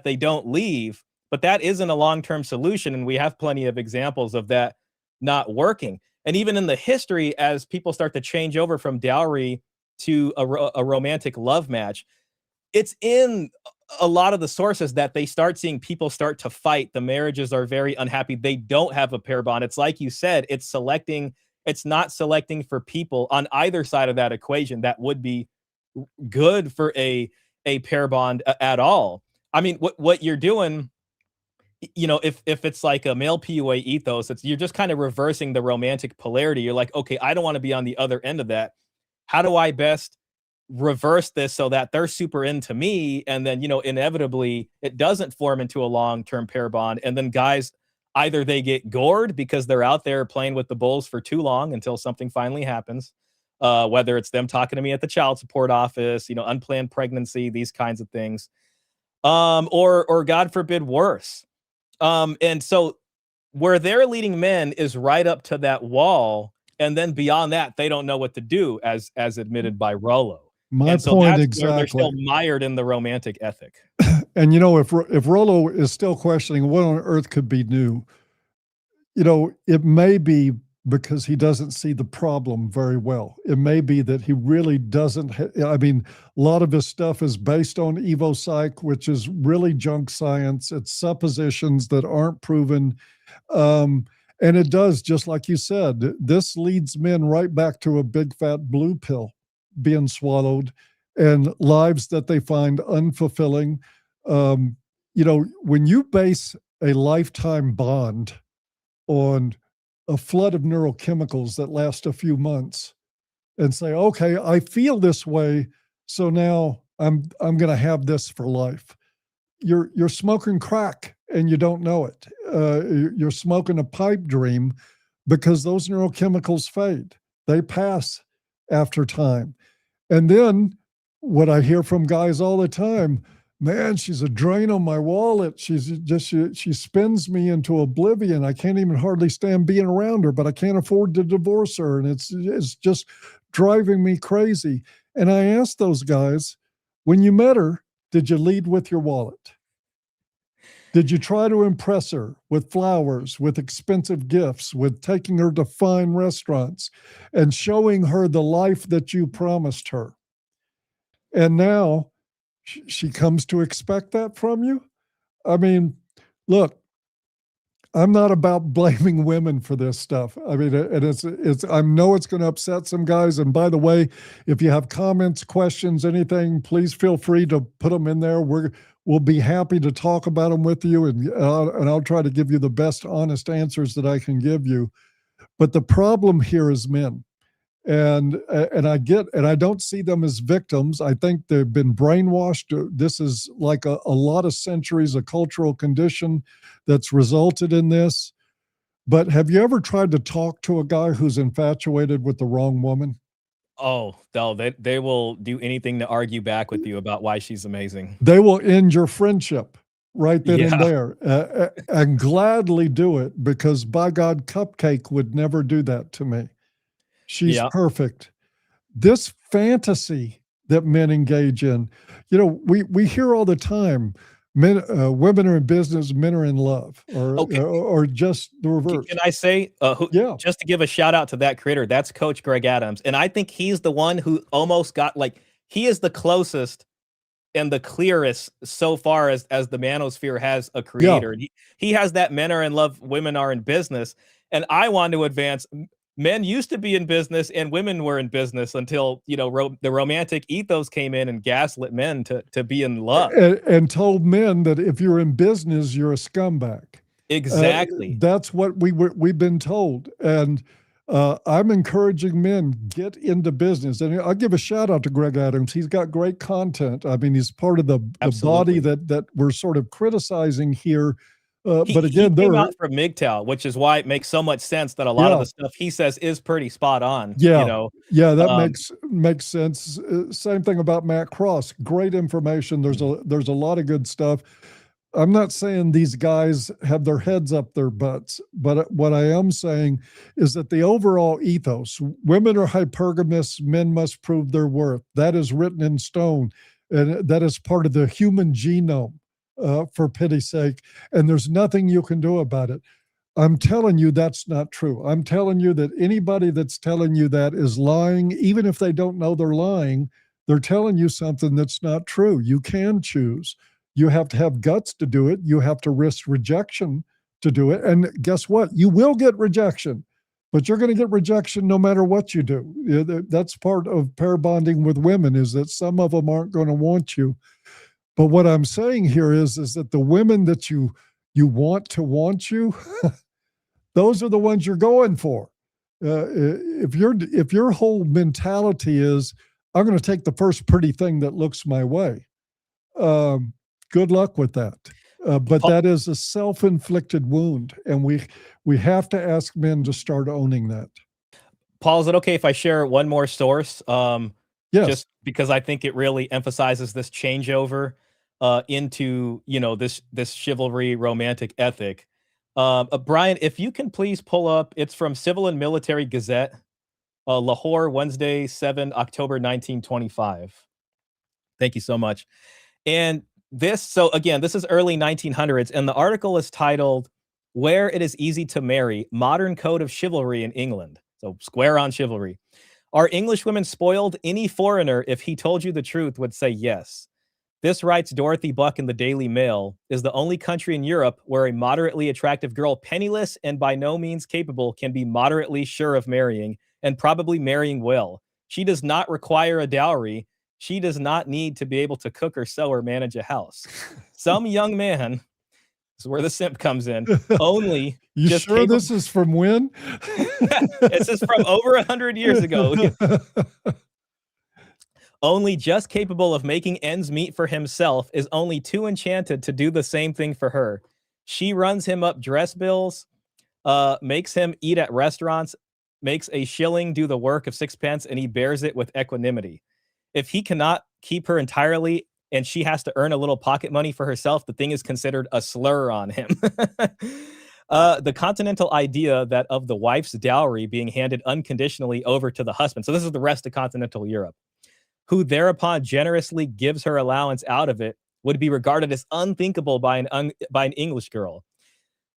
they don't leave. But that isn't a long-term solution. And we have plenty of examples of that not working. And even in the history, as people start to change over from dowry to a romantic love match, it's in a lot of the sources that they start seeing people start to fight. The marriages are very unhappy. They don't have a pair bond. It's like you said, it's not selecting for people on either side of that equation that would be good for a pair bond at all. I mean, what you're doing you know, if it's like a male PUA ethos, you're just kind of reversing the romantic polarity. You're like, okay, I don't want to be on the other end of that. How do I best reverse this so that they're super into me, and then, you know, inevitably it doesn't form into a long-term pair bond, and then guys, either they get gored because they're out there playing with the bulls for too long until something finally happens, whether it's them talking to me at the child support office, you know, unplanned pregnancy, these kinds of things, or God forbid worse. And so where they're leading men is right up to that wall, and then beyond that, they don't know what to do, as admitted by Rollo. My And so point that's where they're exactly. still mired in the romantic ethic. And, you know, if Rollo is still questioning what on earth could be new, you know, it may be because he doesn't see the problem very well. It may be that he really doesn't. I mean, a lot of his stuff is based on EvoPsych, which is really junk science. It's suppositions that aren't proven. And it does, just like you said, this leads men right back to a big fat blue pill being swallowed and lives that they find unfulfilling. You know, when you base a lifetime bond on a flood of neurochemicals that last a few months and say, okay, I feel this way, so now I'm going to have this for life. You're smoking crack and you don't know it. You're smoking a pipe dream, because those neurochemicals fade. They pass after time. And then what I hear from guys all the time, man, she's a drain on my wallet. She spins me into oblivion. I can't even hardly stand being around her, but I can't afford to divorce her. And it's just driving me crazy. And I asked those guys, when you met her, did you lead with your wallet? Did you try to impress her with flowers, with expensive gifts, with taking her to fine restaurants and showing her the life that you promised her? And now she comes to expect that from you? I mean, look, I'm not about blaming women for this stuff. I mean, and I know it's going to upset some guys. And by the way, if you have comments, questions, anything, please feel free to put them in there. We'll be happy to talk about them with you, and I'll try to give you the best honest answers that I can give you. But the problem here is men. And I don't see them as victims. I think they've been brainwashed. This is like a lot of centuries of cultural condition that's resulted in this. But have you ever tried to talk to a guy who's infatuated with the wrong woman? Oh, no, they will do anything to argue back with you about why she's amazing. They will end your friendship right then and Yeah. there, and gladly do it, because by God, Cupcake would never do that to me. She's Yeah. perfect. This fantasy that men engage in, you know, we hear all the time, women are in business, men are in love, or just the reverse. Can I say, Yeah. just to give a shout out to that creator, that's Coach Greg Adams. And I think he's the one who almost got, like, he is the closest and the clearest so far as the Manosphere has a creator. Yeah. He has that men are in love, women are in business. And I want to advance. Men used to be in business and women were in business until, you know, the romantic ethos came in and gaslit men to be in love. And told men that if you're in business, you're a scumbag. Exactly. That's what we've been told. And I'm encouraging men, get into business. And I'll give a shout out to Greg Adams. He's got great content. I mean, he's part of the body that we're sort of criticizing here. But again, he came out from MGTOW, which is why it makes so much sense that a lot of the stuff he says is pretty spot on. Yeah, you know? Yeah, that makes sense. Same thing about Matt Cross. Great information. There's a lot of good stuff. I'm not saying these guys have their heads up their butts, but what I am saying is that the overall ethos: women are hypergamous, men must prove their worth. That is written in stone, and that is part of the human genome. For pity's sake, and there's nothing you can do about it. I'm telling you that's not true. I'm telling you that anybody that's telling you that is lying. Even if they don't know they're lying, they're telling you something that's not true. You can choose. You have to have guts to do it. You have to risk rejection to do it. And guess what? You will get rejection, but you're going to get rejection no matter what you do. That's part of pair bonding with women, is that some of them aren't going to want you. But what I'm saying here is that the women that you you want you, those are the ones you're going for. If your whole mentality is, I'm going to take the first pretty thing that looks my way, good luck with that. But that is a self-inflicted wound, and we have to ask men to start owning that. Paul, is it okay if I share one more source? Yes. Just because I think it really emphasizes this changeover into, this chivalry romantic ethic. Brian, if you can please pull up, it's from Civil and Military Gazette, Lahore, Wednesday, 7 October 1925. Thank you so much. And this is early 1900s, and the article is titled, "Where It Is Easy to Marry, Modern Code of Chivalry in England." So square on chivalry. "Are English women spoiled? Any foreigner, if he told you the truth, would say yes. This," writes Dorothy Buck in the Daily Mail, "is the only country in Europe where a moderately attractive girl, penniless and by no means capable, can be moderately sure of marrying, and probably marrying well. She does not require a dowry. She does not need to be able to cook or sew or manage a house. Some young man," this is where the simp comes in, "only You just sure this is from when? This is from over 100 years ago. "Only just capable of making ends meet for himself, is only too enchanted to do the same thing for her. She runs him up dress bills, makes him eat at restaurants, makes a shilling do the work of sixpence, and he bears it with equanimity. If he cannot keep her entirely and she has to earn a little pocket money for herself, the thing is considered a slur on him." The continental idea that of the wife's dowry being handed unconditionally over to the husband. So this is the rest of continental Europe, who thereupon generously gives her allowance out of it, would be regarded as unthinkable by an English girl.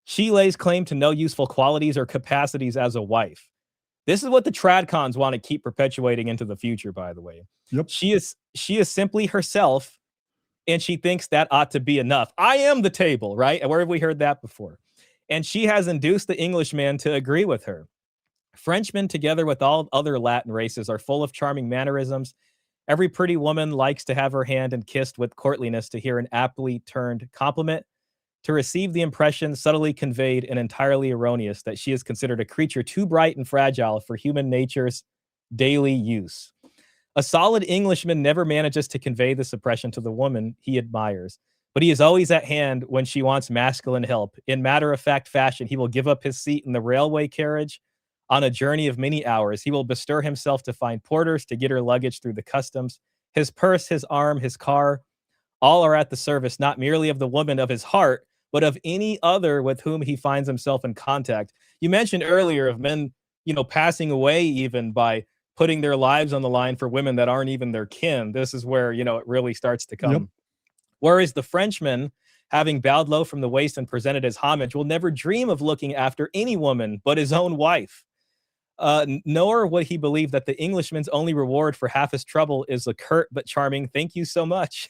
She lays claim to no useful qualities or capacities as a wife. This is what the tradcons want to keep perpetuating into the future, by the way. Yep. She is simply herself, and she thinks that ought to be enough. I am the table, right? And where have we heard that before? And she has induced the Englishman to agree with her. Frenchmen, together with all other Latin races, are full of charming mannerisms. Every pretty woman likes to have her hand and kissed with courtliness, to hear an aptly turned compliment, to receive the impression subtly conveyed and entirely erroneous that she is considered a creature too bright and fragile for human nature's daily use. A solid Englishman never manages to convey this impression to the woman he admires, but he is always at hand when she wants masculine help. In matter-of-fact fashion, he will give up his seat in the railway carriage on a journey of many hours. He will bestir himself to find porters to get her luggage through the customs. His purse, his arm, his car, all are at the service not merely of the woman of his heart, but of any other with whom he finds himself in contact." You mentioned earlier of men, passing away even by putting their lives on the line for women that aren't even their kin. This is where, it really starts to come. Yep. Whereas the Frenchman, having bowed low from the waist and presented his homage, will never dream of looking after any woman but his own wife. Nor would he believe that the Englishman's only reward for half his trouble is a curt but charming "thank you so much."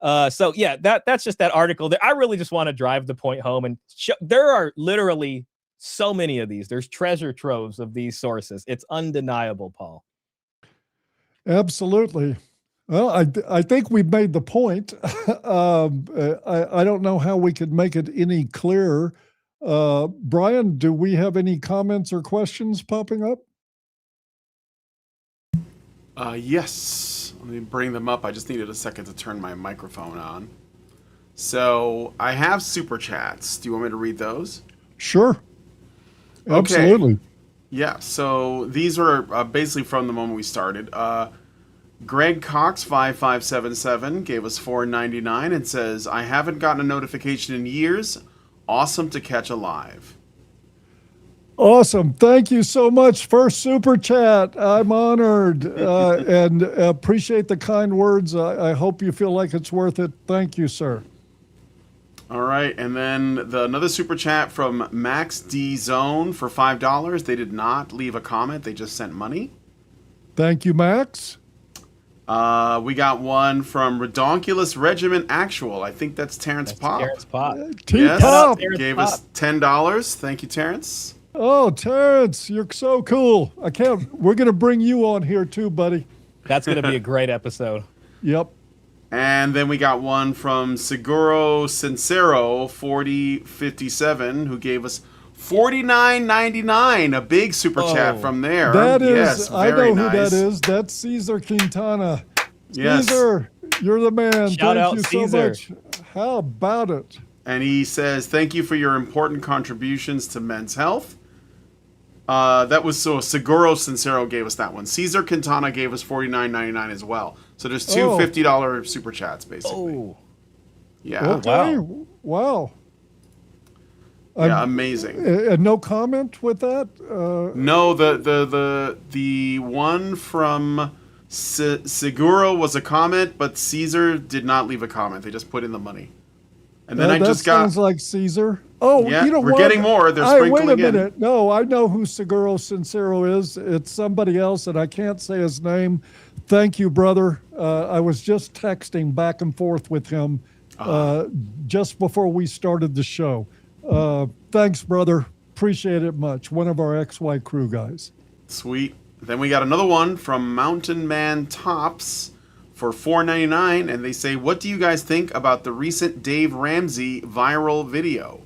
So yeah, that's just that article. I really just want to drive the point home, and there are literally so many of these. There's treasure troves of these sources. It's undeniable, Paul. Absolutely. Well, I think we've made the point. I don't know how we could make it any clearer. Brian, do we have any comments or questions popping up? Yes. Let me bring them up. I just needed a second to turn my microphone on. So I have super chats. Do you want me to read those? Sure. Absolutely. Okay. Yeah. So these are basically from the moment we started. Greg Cox 5577 gave us $4.99 and says, "I haven't gotten a notification in years. Awesome to catch alive." Awesome. Thank you so much. First super chat. I'm honored and appreciate the kind words. I hope you feel like it's worth it. Thank you, sir. All right. And then another super chat from Max D Zone for $5. They did not leave a comment. They just sent money. Thank you, Max. We got one from Redonkulous Regiment Actual. I think that's Terrence Pop. Terrence Pop. Yes, Pop. gave us $10. Thank you, Terrence. Oh, Terrence, you're so cool. We're going to bring you on here too, buddy. That's going to be a great episode. Yep. And then we got one from Seguro Sincero 4057, who gave us $49.99, a big super chat from there. That is, yes, I very know nice. who that is. That's Caesar Quintana. Yes. Caesar, you're the man. Shout Thank out you Caesar. so much. How about it? And he says, thank you for your important contributions to men's health. That was so Seguro Sincero gave us that one. Caesar Quintana gave us $49.99 as well. So there's two $50 super chats basically. Oh. Yeah. Okay. Wow. Yeah, amazing. And no comment with that? No, the one from Seguro was a comment, but Caesar did not leave a comment. They just put in the money. And then I just got... sounds like Caesar. Oh, yeah, you know we're what? getting more. They're sprinkling wait a in. minute. No, I know who Seguro Sincero is. It's somebody else, and I can't say his name. Thank you, brother. I was just texting back and forth with him just before we started the show. Thanks, brother. Appreciate it much. One of our XY crew guys. Sweet. Then we got another one from Mountain Man Tops for $4.99, and they say, what do you guys think about the recent Dave Ramsey viral video?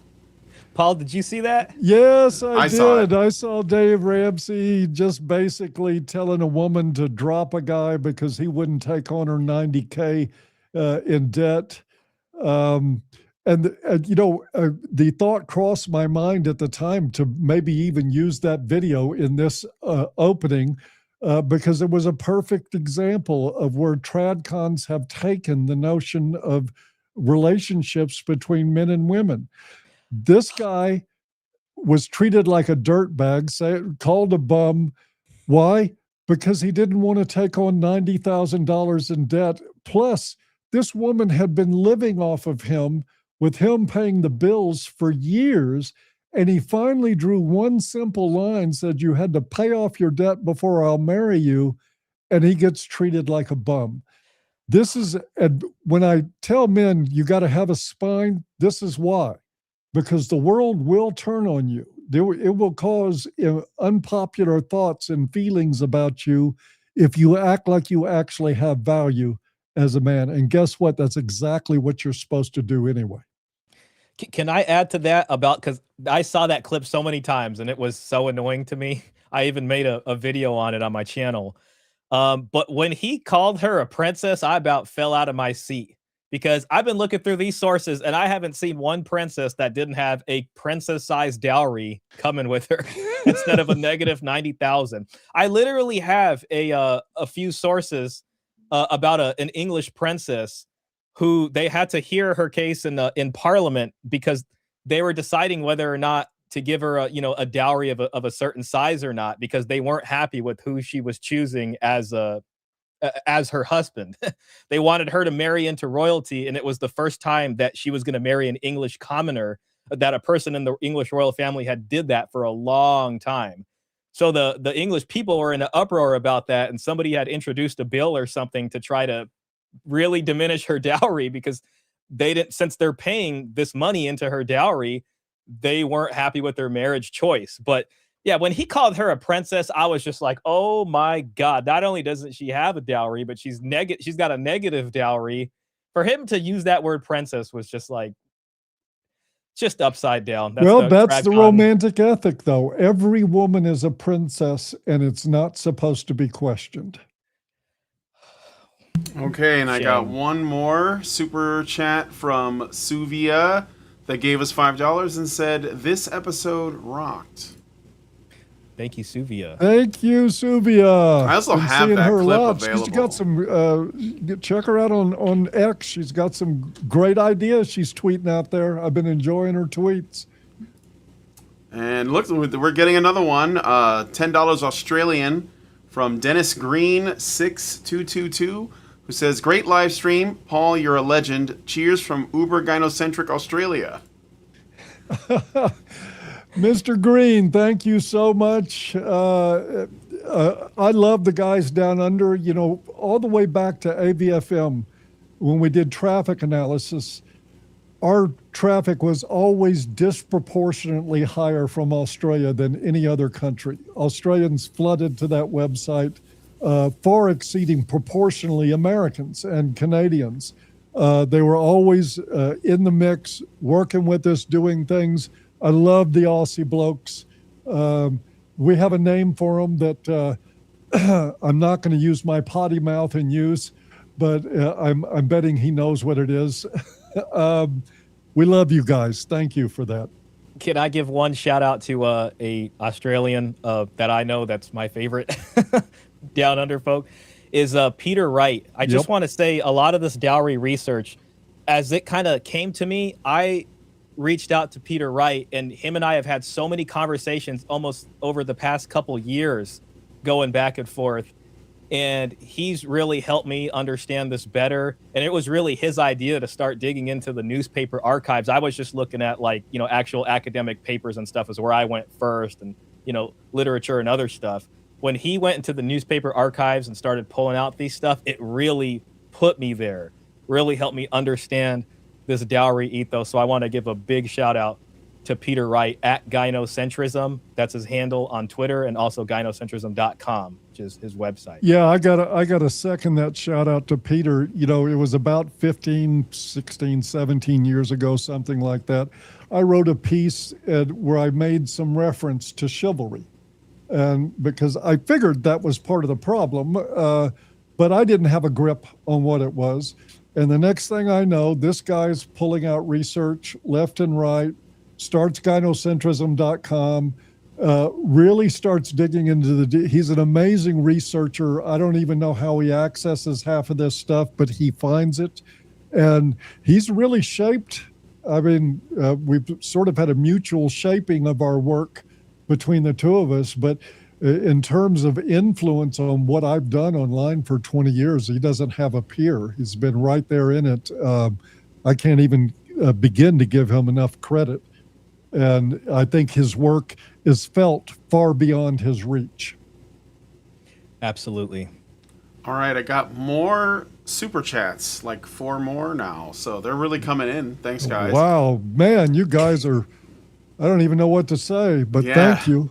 Paul, did you see that? Yes, I saw did. it. I saw Dave Ramsey just basically telling a woman to drop a guy because he wouldn't take on her $90K in debt. The thought crossed my mind at the time to maybe even use that video in this opening because it was a perfect example of where tradcons have taken the notion of relationships between men and women. This guy was treated like a dirtbag, called a bum. Why? Because he didn't want to take on $90,000 in debt. Plus, this woman had been living off of him, with him paying the bills for years, and he finally drew one simple line, said, you had to pay off your debt before I'll marry you, and he gets treated like a bum. This is, and when I tell men you got to have a spine, this is why. Because the world will turn on you. It will cause unpopular thoughts and feelings about you if you act like you actually have value as a man. And guess what? That's exactly what you're supposed to do anyway. Can I add to that because I saw that clip so many times and it was so annoying to me. I even made a video on it on my channel. But when he called her a princess, I about fell out of my seat. Because I've been looking through these sources and I haven't seen one princess that didn't have a princess-sized dowry coming with her instead of a negative 90,000. I literally have a few sources about an English princess who they had to hear her case in Parliament because they were deciding whether or not to give her a dowry of a certain size or not because they weren't happy with who she was choosing as her husband. They wanted her to marry into royalty, and it was the first time that she was going to marry an English commoner, that a person in the English royal family had did that for a long time. So the English people were in an uproar about that, and somebody had introduced a bill or something to try to really diminish her dowry because they didn't, since they're paying this money into her dowry, they weren't happy with their marriage choice. But yeah, when he called her a princess, I was just like, oh my God, not only doesn't she have a dowry, but she's got a negative dowry. For him to use that word princess was just like, just upside down. That's the romantic ethic, though. Every woman is a princess, and it's not supposed to be questioned. Okay, and I got one more super chat from Suvia that gave us $5 and said, this episode rocked. Thank you, Suvia. Thank you, Suvia. I also have that clip available. She's got some, check her out on X. She's got some great ideas she's tweeting out there. I've been enjoying her tweets. And look, we're getting another one, $10 Australian from Dennis Green 6222, who says, great live stream. Paul, you're a legend. Cheers from Uber Gynocentric Australia. Mr. Green, thank you so much. I love the guys down under, all the way back to AVFM when we did traffic analysis. Our traffic was always disproportionately higher from Australia than any other country. Australians flooded to that website far exceeding proportionally Americans and Canadians. They were always in the mix, working with us, doing things. I love the Aussie blokes. We have a name for them that I'm not going to use my potty mouth and use, but I'm betting he knows what it is. We love you guys. Thank you for that. Can I give one shout out to a Australian that I know that's my favorite down under folk is Peter Wright. I just want to say a lot of this dowry research, as it kind of came to me, I reached out to Peter Wright, and him and I have had so many conversations almost over the past couple years going back and forth. And he's really helped me understand this better. And it was really his idea to start digging into the newspaper archives. I was just looking at actual academic papers and stuff is where I went first, and, literature and other stuff. When he went into the newspaper archives and started pulling out these stuff, it really put me there, really helped me understand this dowry ethos. So I want to give a big shout out to Peter Wright at gynocentrism. That's his handle on Twitter, and also gynocentrism.com, which is his website. Yeah, I gotta second that shout out to Peter. It was about 15, 16, 17 years ago, something like that. I wrote a piece where I made some reference to chivalry. And because I figured that was part of the problem, but I didn't have a grip on what it was. And the next thing I know, this guy's pulling out research left and right, starts gynocentrism.com, really starts digging into he's an amazing researcher. I don't even know how he accesses half of this stuff, but he finds it. And he's really shaped, we've sort of had a mutual shaping of our work between the two of us, but in terms of influence on what I've done online for 20 years, he doesn't have a peer. He's been right there in it. I can't even begin to give him enough credit. And I think his work is felt far beyond his reach. Absolutely. All right, I got more super chats, like 4 more now. So they're really coming in. Thanks, guys. Wow, man, you guys are, I don't even know what to say, but thank you.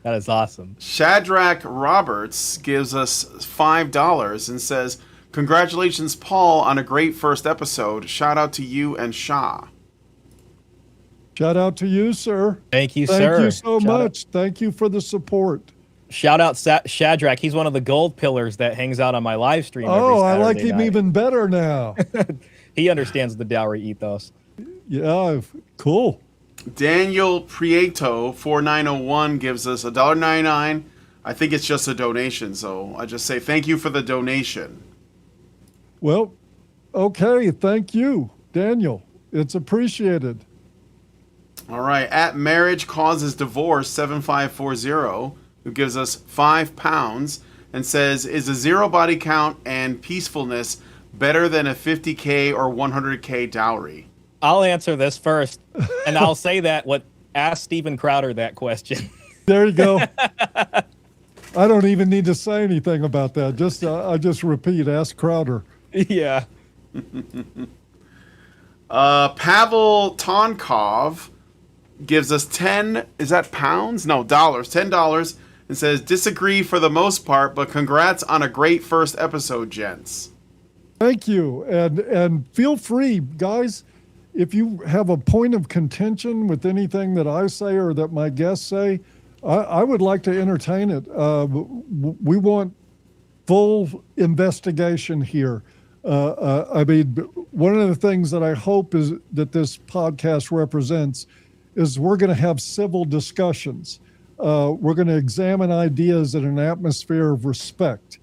That is awesome. Shadrach Roberts gives us $5 and says, "Congratulations, Paul, on a great first episode. Shout out to you and Shah." Shout out to you, sir. Thank you, sir. Thank you so much. Thank you for the support. Shout out Shadrach. He's one of the gold pillars that hangs out on my live stream. Oh, I like him even better now. He understands the dowry ethos. Yeah, cool. Daniel Prieto 4901 gives us $1.99. I think it's just a donation, so I just say thank you for the donation. Well, okay, thank you, Daniel. It's appreciated. All right, at Marriage Causes Divorce 7540, who gives us £5 and says, "Is a 0 body count and peacefulness better than a 50K or 100K dowry?" I'll answer this first, and I'll say ask Steven Crowder that question. There you go. I don't even need to say anything about that. I just repeat, ask Crowder. Yeah. Pavel Tonkov gives us 10, is that pounds? No, dollars, $10, and says, "Disagree for the most part, but congrats on a great first episode, gents." Thank you. And feel free, guys, if you have a point of contention with anything that I say or that my guests say, I would like to entertain it. We want full investigation here. One of the things that I hope is that this podcast represents is we're going to have civil discussions. We're going to examine ideas in an atmosphere of respect.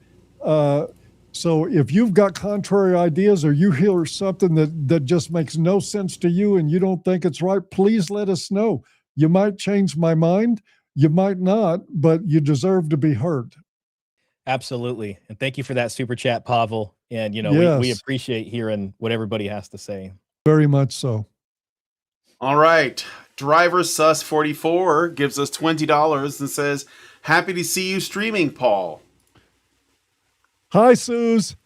So if you've got contrary ideas or you hear something that just makes no sense to you and you don't think it's right, please let us know. You might change my mind, you might not, but you deserve to be heard. Absolutely. And thank you for that super chat, Pavel. And, we appreciate hearing what everybody has to say. Very much so. All right. Driver Sus 44 gives us $20 and says, "Happy to see you streaming, Paul." Hi, Suze.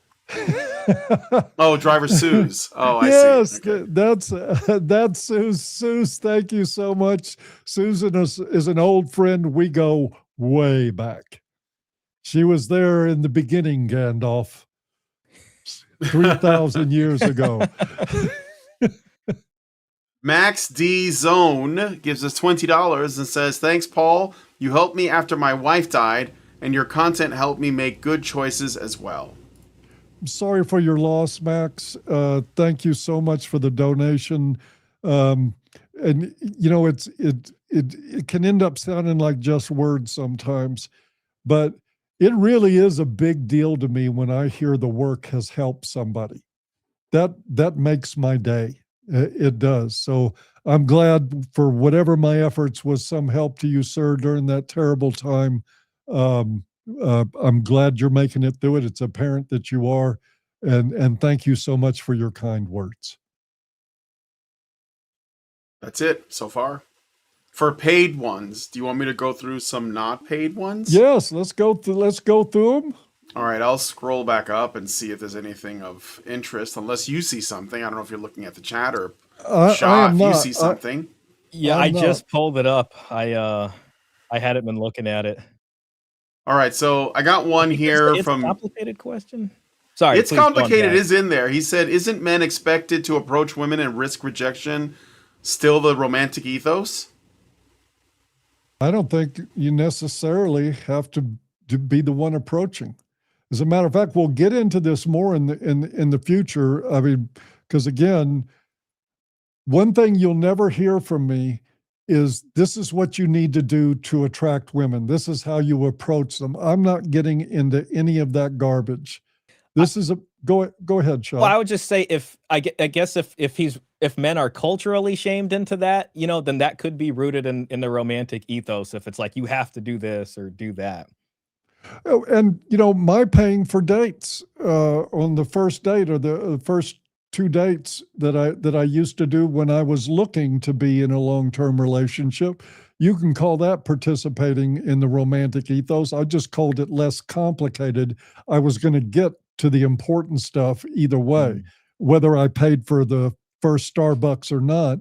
Oh, Driver Suze. Oh, I see. Yes, okay. That's Suze. Suze, thank you so much. Susan is an old friend. We go way back. She was there in the beginning, Gandalf, 3,000 years ago. Max D Zone gives us $20 and says, "Thanks, Paul. You helped me after my wife died, and your content helped me make good choices as well." Sorry for your loss, Max. Thank you so much for the donation. And you know, it can end up sounding like just words sometimes, but it really is a big deal to me when I hear the work has helped somebody. That makes my day. It does. So I'm glad for whatever my efforts was some help to you, sir, during that terrible time. I'm glad you're making it through it. It's apparent that you are. And thank you so much for your kind words. That's it so far. For paid ones, do you want me to go through some not paid ones? Yes, let's go through them. All right, I'll scroll back up and see if there's anything of interest, unless you see something. I don't know if you're looking at the chat or Shaw, if you see something. I just pulled it up. I hadn't been looking at it. All right, so I got one here from... It's a complicated question? Sorry. It's complicated. It is in there. He said, "Isn't men expected to approach women and risk rejection still the romantic ethos?" I don't think you necessarily have to be the one approaching. As a matter of fact, we'll get into this more in the future. I mean, because again, one thing you'll never hear from me is this is what you need to do to attract women. This is how you approach them. I'm not getting into any of that garbage. This is a go ahead, Sean. Well, I would just say if men are culturally shamed into that, you know, then that could be rooted in the romantic ethos. If it's like you have to do this or do that. Oh, and you know, my paying for dates on the first date or the first two dates that I used to do when I was looking to be in a long-term relationship, you can call that participating in the romantic ethos. I just called it less complicated. I was going to get to the important stuff either way, whether I paid for the first Starbucks or not.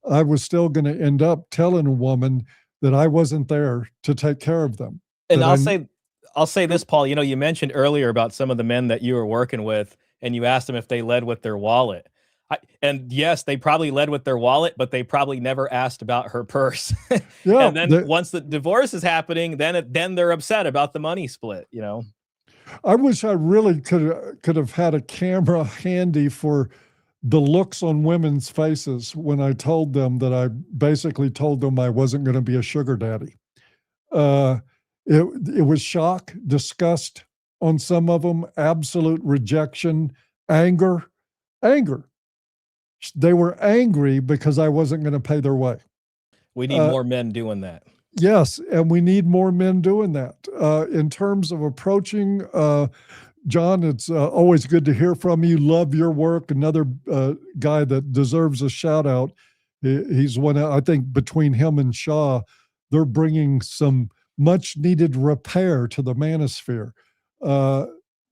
I was still going to end up telling a woman that I wasn't there to take care of them. And I'll say this, Paul, you know, you mentioned earlier about some of the men that you were working with and you asked them if they led with their wallet. And yes, they probably led with their wallet, but they probably never asked about her purse. Yeah, and then once the divorce is happening, then they're upset about the money split, you know? I wish I really could have had a camera handy for the looks on women's faces when I told them that I basically told them I wasn't going to be a sugar daddy. It was shock, disgust on some of them, absolute rejection, anger. They were angry because I wasn't going to pay their way. We need more men doing that. Yes, and we need more men doing that. In terms of approaching, John, it's always good to hear from you. Love your work. Another guy that deserves a shout out. He's one, I think, between him and Shaw, they're bringing some much needed repair to the manosphere.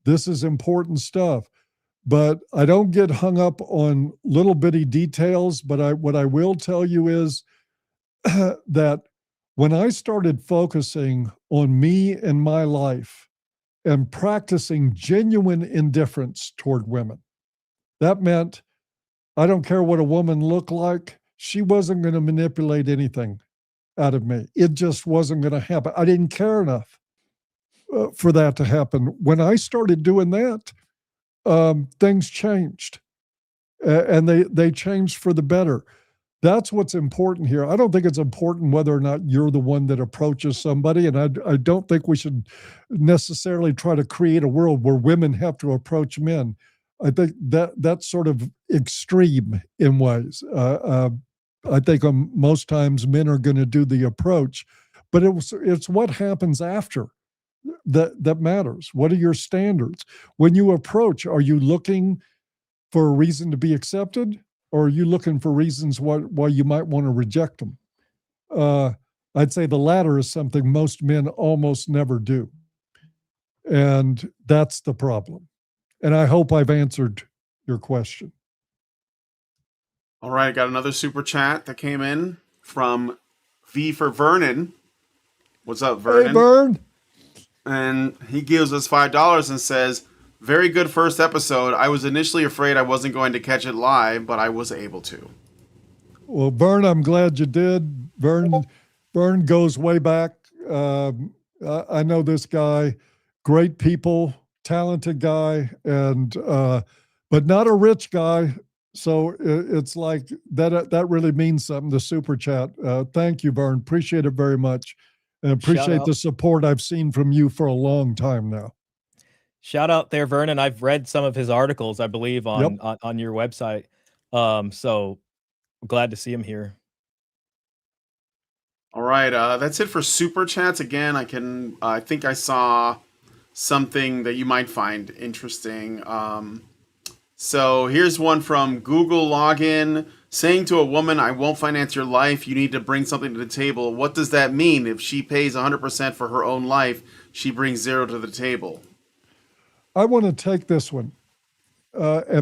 This is important stuff. But I don't get hung up on little bitty details. But what I will tell you is that when I started focusing on me and my life and practicing genuine indifference toward women, that meant I don't care what a woman looked like. She wasn't going to manipulate anything out of me. It just wasn't going to happen. I didn't care enough for that to happen. When I started doing that, things changed, and they changed for the better. That's what's important here. I don't think it's important whether or not you're the one that approaches somebody, and I don't think we should necessarily try to create a world where women have to approach men. I think that's sort of extreme in ways. I think most times men are going to do the approach, but it's what happens after that matters. What are your standards? When you approach, are you looking for a reason to be accepted? Or are you looking for reasons why you might want to reject them? I'd say the latter is something most men almost never do. And that's the problem. And I hope I've answered your question. All right, got another super chat that came in from V for Vernon. What's up, Vernon? Hey, Vern. And he gives us $5 and says, "Very good first episode. I was initially afraid I wasn't going to catch it live, but I was able to." Well, Vern, I'm glad you did. Vern goes way back. I know this guy, great people, talented guy, and but not a rich guy. So it's like that. That really means something. The super chat. Thank you, Vern. Appreciate it very much, and appreciate the support I've seen from you for a long time now. Shout out there, Vernon. I've read some of his articles, I believe, on your website. So glad to see him here. All right, that's it for super chats. Again, I think I saw something that you might find interesting. So here's one from Google Login, saying to a woman, "I won't finance your life. You need to bring something to the table." What does that mean? If she pays 100% for her own life, she brings 0 to the table. I want to take this one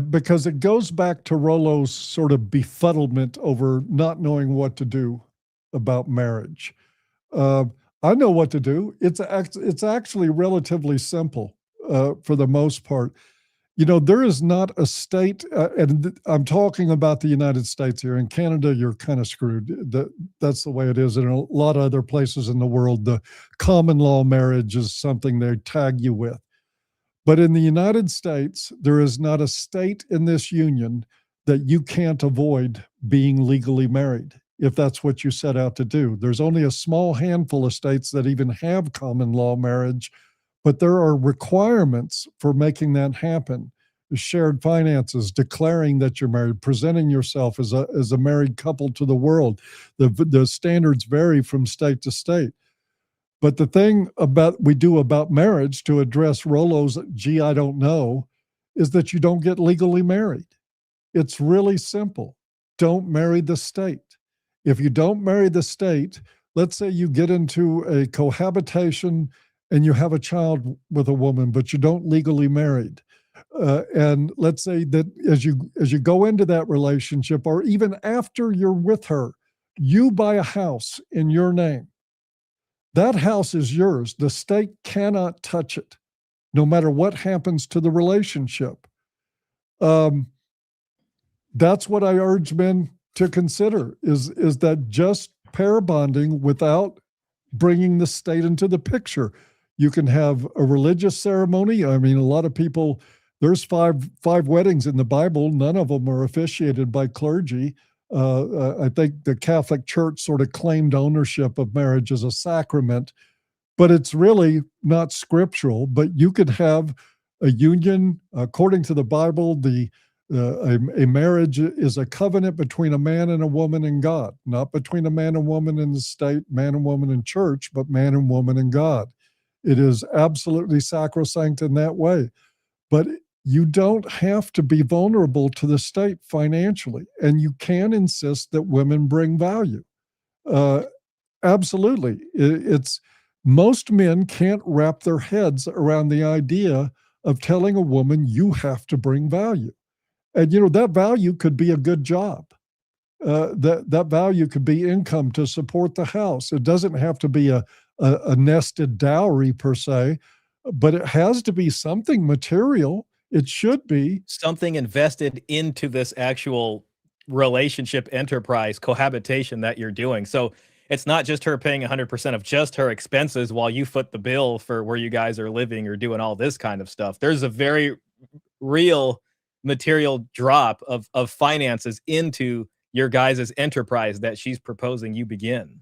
because it goes back to Rollo's sort of befuddlement over not knowing what to do about marriage. I know what to do. It's actually relatively simple for the most part. You know, there is not a state, and I'm talking about the United States here. In Canada, you're kind of screwed. That's the way it is. And in a lot of other places in the world, the common law marriage is something they tag you with. But in the United States, there is not a state in this union that you can't avoid being legally married if that's what you set out to do. There's only a small handful of states that even have common law marriage, but there are requirements for making that happen. Shared finances, declaring that you're married, presenting yourself as a married couple to the world. The standards vary from state to state. But the thing we do about marriage to address Rollo's, gee, I don't know, is that you don't get legally married. It's really simple. Don't marry the state. If you don't marry the state, let's say you get into a cohabitation and you have a child with a woman, but you don't legally married. And let's say that as you go into that relationship, or even after you're with her, you buy a house in your name. That house is yours. The state cannot touch it, no matter what happens to the relationship. That's what I urge men to consider, is that just pair bonding without bringing the state into the picture. You can have a religious ceremony. I mean, a lot of people, there's five weddings in the Bible. None of them are officiated by clergy. I think the Catholic Church sort of claimed ownership of marriage as a sacrament, but it's really not scriptural. But you could have a union, according to the Bible, a marriage is a covenant between a man and a woman and God, not between a man and woman in the state, man and woman in church, but man and woman and God. It is absolutely sacrosanct in that way. But you don't have to be vulnerable to the state financially, and you can insist that women bring value. Absolutely. It's most men can't wrap their heads around the idea of telling a woman you have to bring value. And, you know, that value could be a good job. That value could be income to support the house. It doesn't have to be a nested dowry per se, but it has to be something material. It should be something invested into this actual relationship enterprise cohabitation that you're doing. So it's not just her paying 100% of just her expenses while you foot the bill for where you guys are living or doing all this kind of stuff. There's a very real material drop of finances into your guys' enterprise that she's proposing you begin.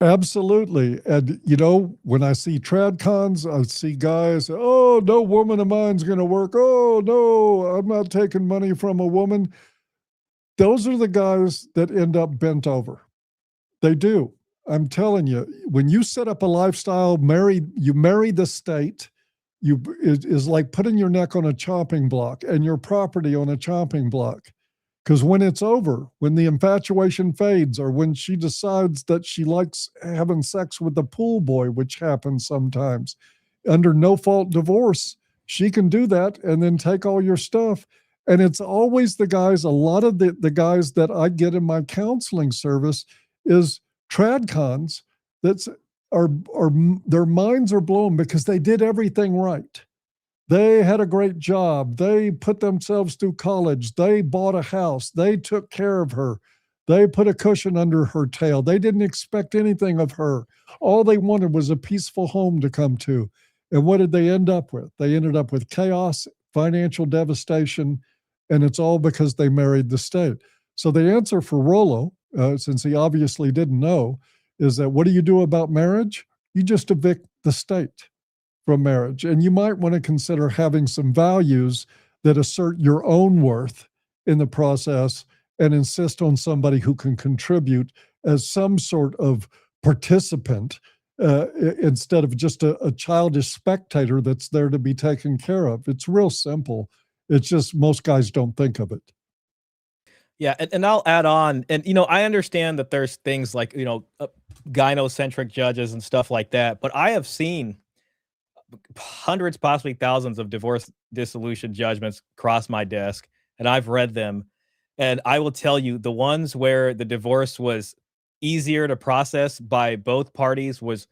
Absolutely. And, you know, when I see tradcons, I see guys, oh, no woman of mine's going to work. Oh, no, I'm not taking money from a woman. Those are the guys that end up bent over. They do. I'm telling you, when you set up a lifestyle, you marry the state, it is like putting your neck on a chopping block and your property on a chopping block. Because when it's over, when the infatuation fades, or when she decides that she likes having sex with the pool boy, which happens sometimes, under no-fault divorce, she can do that and then take all your stuff. And it's always the guys, a lot of the guys that I get in my counseling service is tradcons. That's, their minds are blown because they did everything right. They had a great job. They put themselves through college. They bought a house. They took care of her. They put a cushion under her tail. They didn't expect anything of her. All they wanted was a peaceful home to come to. And what did they end up with? They ended up with chaos, financial devastation, and it's all because they married the state. So the answer for Rollo, since he obviously didn't know, is that what do you do about marriage? You just evict the state from marriage. And you might want to consider having some values that assert your own worth in the process and insist on somebody who can contribute as some sort of participant instead of just a childish spectator that's there to be taken care of. It's real simple. It's just most guys don't think of it. Yeah, and I'll add on, and I understand that there's things like gynocentric judges and stuff like that, but I have seen hundreds, possibly thousands of divorce dissolution judgments cross my desk, and I've read them, and I will tell you the ones where the divorce was easier to process by both parties, was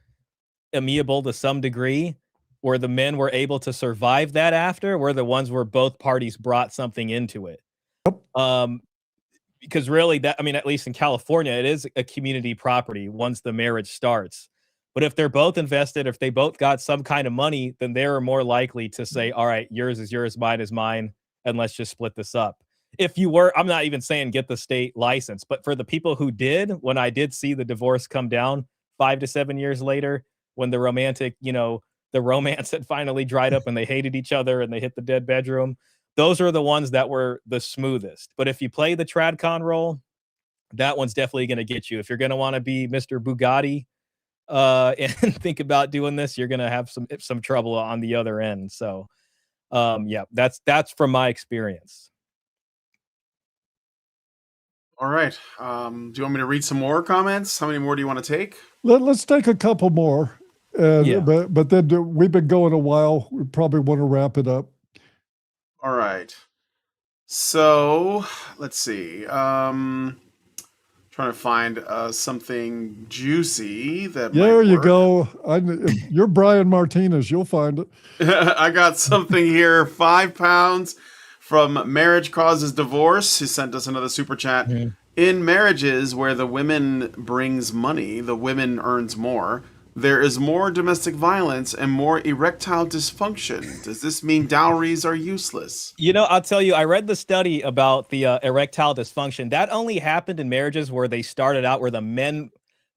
amiable to some degree, where the men were able to survive that after, were the ones where both parties brought something into it. Because really, at least in California, it is a community property once the marriage starts. But if they're both invested, if they both got some kind of money, then they're more likely to say, all right, yours is yours, mine is mine, and let's just split this up. If you were, I'm not even saying get the state license, but for the people who did, when I did see the divorce come down 5 to 7 years later, when the romantic, the romance had finally dried up and they hated each other and they hit the dead bedroom, those are the ones that were the smoothest. But if you play the tradcon role, that one's definitely going to get you. If you're going to want to be Mr. Bugatti and think about doing this, you're going to have some trouble on the other end. So, yeah, that's from my experience. All right. Do you want me to read some more comments? How many more do you want to take? Let's take a couple more. But then we've been going a while. We probably want to wrap it up. All right. So let's see. Trying to find something juicy that. There you go. If you're Brian Martinez. You'll find it. I got something here. 5 pounds from Marriage Causes Divorce. He sent us another super chat. Mm-hmm. In marriages where the women brings money, the women earns more. There is more domestic violence and more erectile dysfunction. Does this mean dowries are useless? I'll tell you, I read the study about the erectile dysfunction. That only happened in marriages where they started out where the men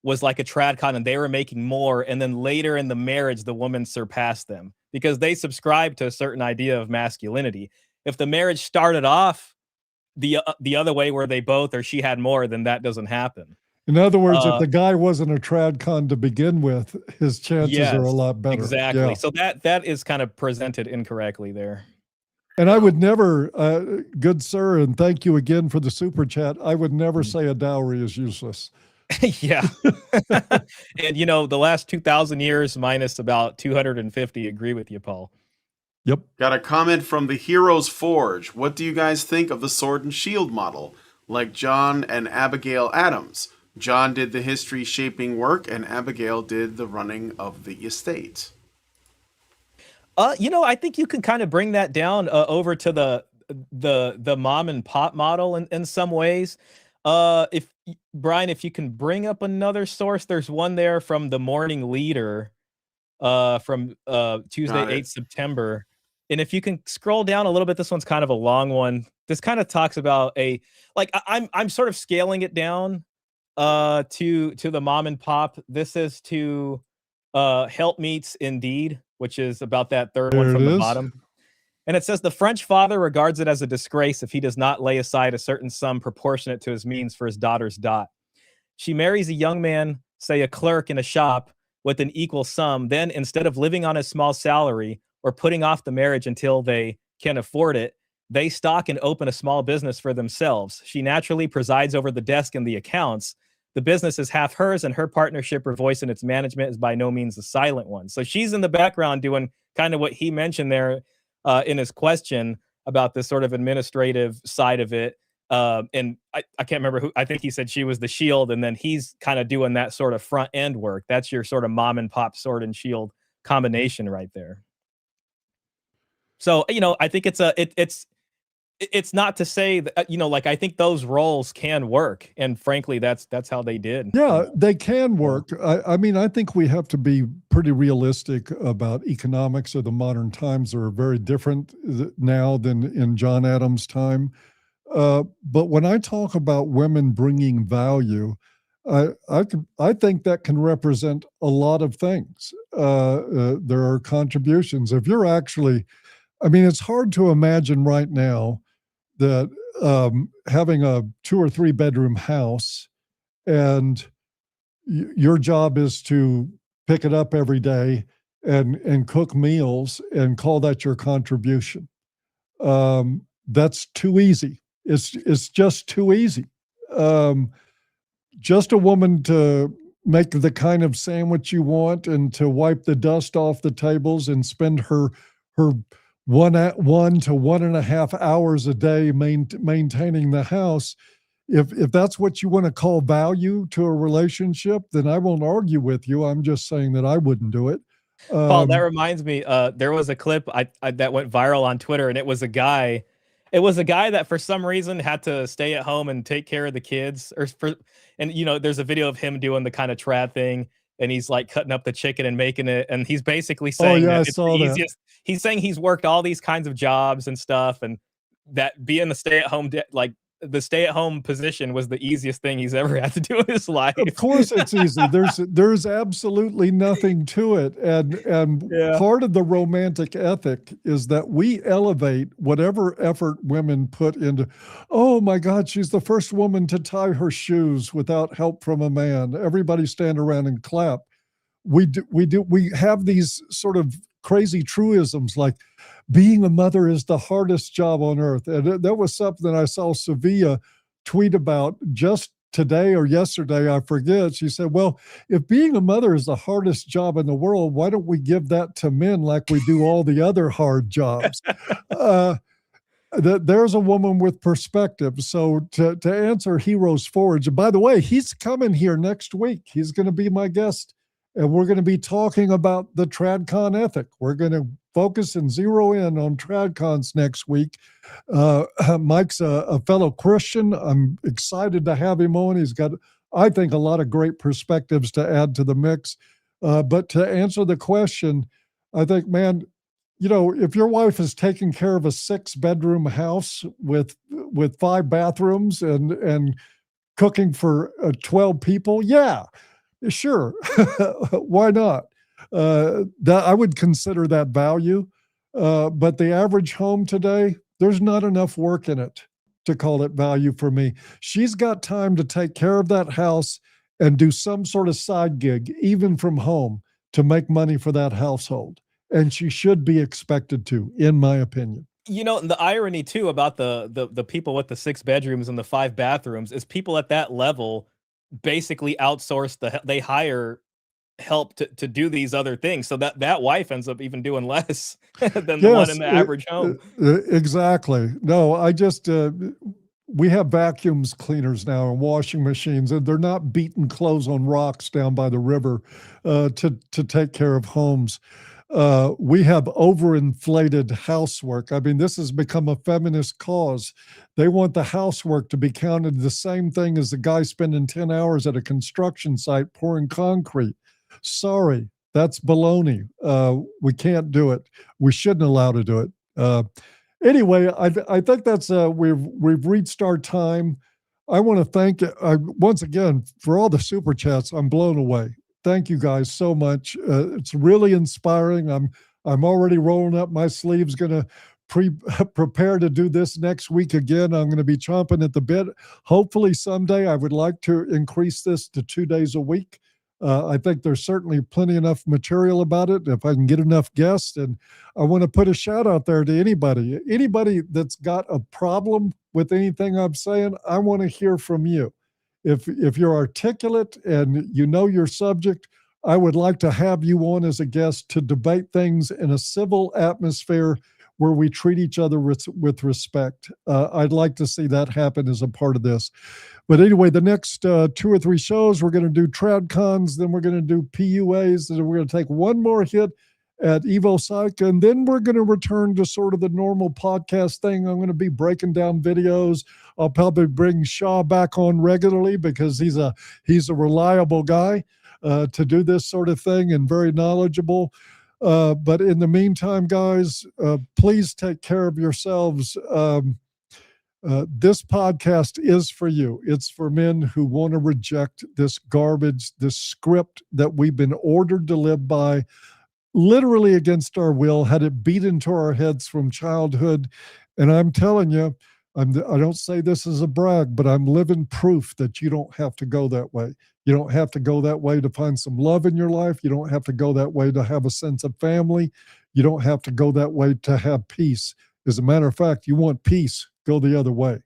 was like a tradcon and they were making more. And then later in the marriage, the woman surpassed them because they subscribed to a certain idea of masculinity. If the marriage started off the other way where they both or she had more, then that doesn't happen. In other words, if the guy wasn't a tradcon to begin with, his chances are a lot better. Exactly. Yeah. So that is kind of presented incorrectly there. And I would never, good sir, and thank you again for the super chat. I would never say a dowry is useless. Yeah. And the last 2,000 years minus about 250 agree with you, Paul. Yep. Got a comment from the Heroes Forge. What do you guys think of the sword and shield model? Like John and Abigail Adams. John did the history shaping work and Abigail did the running of the estate. I think you can kind of bring that down over to the mom and pop model in some ways. If Brian, if you can bring up another source, there's one there from the Morning Leader from Tuesday, 8th September. And if you can scroll down a little bit, this one's kind of a long one. This kind of talks about I'm sort of scaling it down to the mom and pop. This is to Help Meets Indeed, which is about that third one from the bottom. And it says the French father regards it as a disgrace if he does not lay aside a certain sum proportionate to his means for his daughter's dot. She marries a young man, say a clerk in a shop, with an equal sum. Then instead of living on a small salary or putting off the marriage until they can afford it, they stock and open a small business for themselves. She naturally presides over the desk and the accounts. The business is half hers, and her partnership or voice in its management is by no means a silent one. So she's in the background doing kind of what he mentioned there in his question about this sort of administrative side of it. And I can't remember who, I think he said she was the shield, and then he's kind of doing that sort of front end work. That's your sort of mom and pop sword and shield combination right there. So, I think it's not to say that, like, I think those roles can work, and frankly, that's how they did. Yeah, they can work. I mean, I think we have to be pretty realistic about economics of the modern times are very different now than in John Adams' time. But when I talk about women bringing value, I think that can represent a lot of things. There are contributions. If you're actually, I mean, it's hard to imagine right now that having a 2 or 3 bedroom house and your job is to pick it up every day and cook meals and call that your contribution. That's too easy. It's just too easy. Just a woman to make the kind of sandwich you want and to wipe the dust off the tables and spend her 1 to 1.5 hours a day maintaining the house. If that's what you want to call value to a relationship, then I won't argue with you. I'm just saying that I wouldn't do it. Paul, that reminds me, there was a clip that went viral on Twitter, and it was a guy that for some reason had to stay at home and take care of the kids, and there's a video of him doing the kind of trad thing, and he's like cutting up the chicken and making it, and he's basically saying that it's the easiest. He's saying he's worked all these kinds of jobs and stuff, and that being the stay-at-home the stay-at-home position was the easiest thing he's ever had to do in his life. Of course it's easy. There's absolutely nothing to it. And Yeah. Part of the romantic ethic is that we elevate whatever effort women put into, oh my God, she's the first woman to tie her shoes without help from a man. Everybody stand around and clap. We have these sort of crazy truisms like being a mother is the hardest job on earth. And that was something that I saw Sevilla tweet about just today or yesterday, I forget. She said, well, if being a mother is the hardest job in the world, why don't we give that to men like we do all the other hard jobs? There's a woman with perspective. So to answer Heroes Forge, and by the way, he's coming here next week. He's going to be my guest. And we're going to be talking about the tradcon ethic. We're going to focus and zero in on tradcons next week. Mike's a fellow Christian. I'm excited to have him on. He's got, I think, a lot of great perspectives to add to the mix. But to answer the question, I think, man, if your wife is taking care of a 6-bedroom house with 5 bathrooms and cooking for 12 people, yeah. Sure. Why not? I would consider that value. But the average home today, there's not enough work in it to call it value for me. She's got time to take care of that house and do some sort of side gig, even from home, to make money for that household. And she should be expected to, in my opinion. The irony too about the people with the 6 bedrooms and the 5 bathrooms is people at that level basically outsource they hire help to do these other things, so that wife ends up even doing less than the one in the average home. Exactly. No, I just we have vacuums cleaners now and washing machines, and they're not beating clothes on rocks down by the river to take care of homes. We have overinflated housework. I mean, this has become a feminist cause. They want the housework to be counted the same thing as the guy spending 10 hours at a construction site pouring concrete. Sorry, that's baloney. We can't do it. We shouldn't allow to do it. Anyway, I think that's we've reached our time. I want to thank once again for all the super chats. I'm blown away. Thank you guys so much. It's really inspiring. I'm already rolling up my sleeves, going to prepare to do this next week again. I'm going to be chomping at the bit. Hopefully someday I would like to increase this to 2 days a week. I think there's certainly plenty enough material about it if I can get enough guests. And I want to put a shout out there to anybody that's got a problem with anything I'm saying. I want to hear from you. If you're articulate and you know your subject, I would like to have you on as a guest to debate things in a civil atmosphere where we treat each other with respect. I'd like to see that happen as a part of this. But anyway, the next 2 or 3 shows, we're going to do tradcons, then we're going to do PUAs, and we're going to take one more hit at Evo Psych, and then we're going to return to sort of the normal podcast thing. I'm going to be breaking down videos. I'll probably bring Shaw back on regularly because he's a reliable guy to do this sort of thing and very knowledgeable. But in the meantime, guys, please take care of yourselves. This podcast is for you. It's for men who want to reject this garbage, this script that we've been ordered to live by, literally against our will, had it beat into our heads from childhood. And I'm telling you, I don't say this as a brag, but I'm living proof that you don't have to go that way. You don't have to go that way to find some love in your life. You don't have to go that way to have a sense of family. You don't have to go that way to have peace. As a matter of fact, you want peace, go the other way.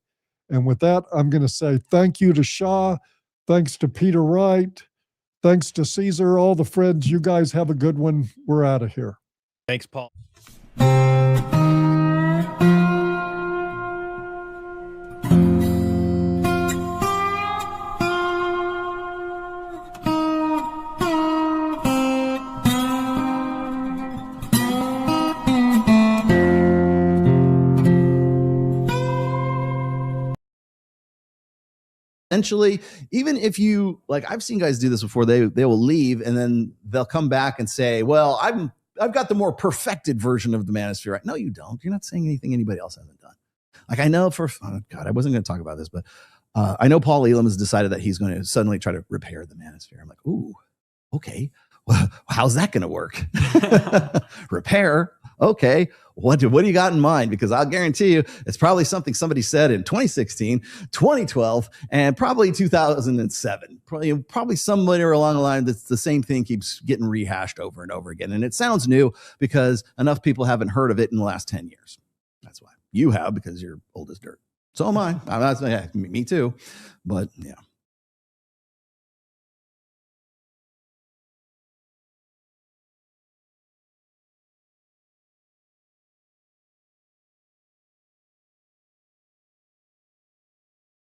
And with that, I'm going to say thank you to Shaw. Thanks to Peter Wright. Thanks to Caesar, all the friends. You guys have a good one. We're out of here. Thanks, Paul. Essentially, even if you like, I've seen guys do this before. They will leave and then they'll come back and say, "Well, I've got the more perfected version of the Manosphere." Right? No, you don't. You're not saying anything anybody else hasn't done. Like I know God, I wasn't going to talk about this, but I know Paul Elam has decided that he's going to suddenly try to repair the Manosphere. I'm like, ooh, okay. Well, how's that going to work? Repair? Okay. What do you got in mind? Because I'll guarantee you it's probably something somebody said in 2016, 2012, and probably 2007. Probably somewhere along the line that's the same thing keeps getting rehashed over and over again. And it sounds new because enough people haven't heard of it in the last 10 years. That's why. You have, because you're old as dirt. So am I. Me too. But yeah.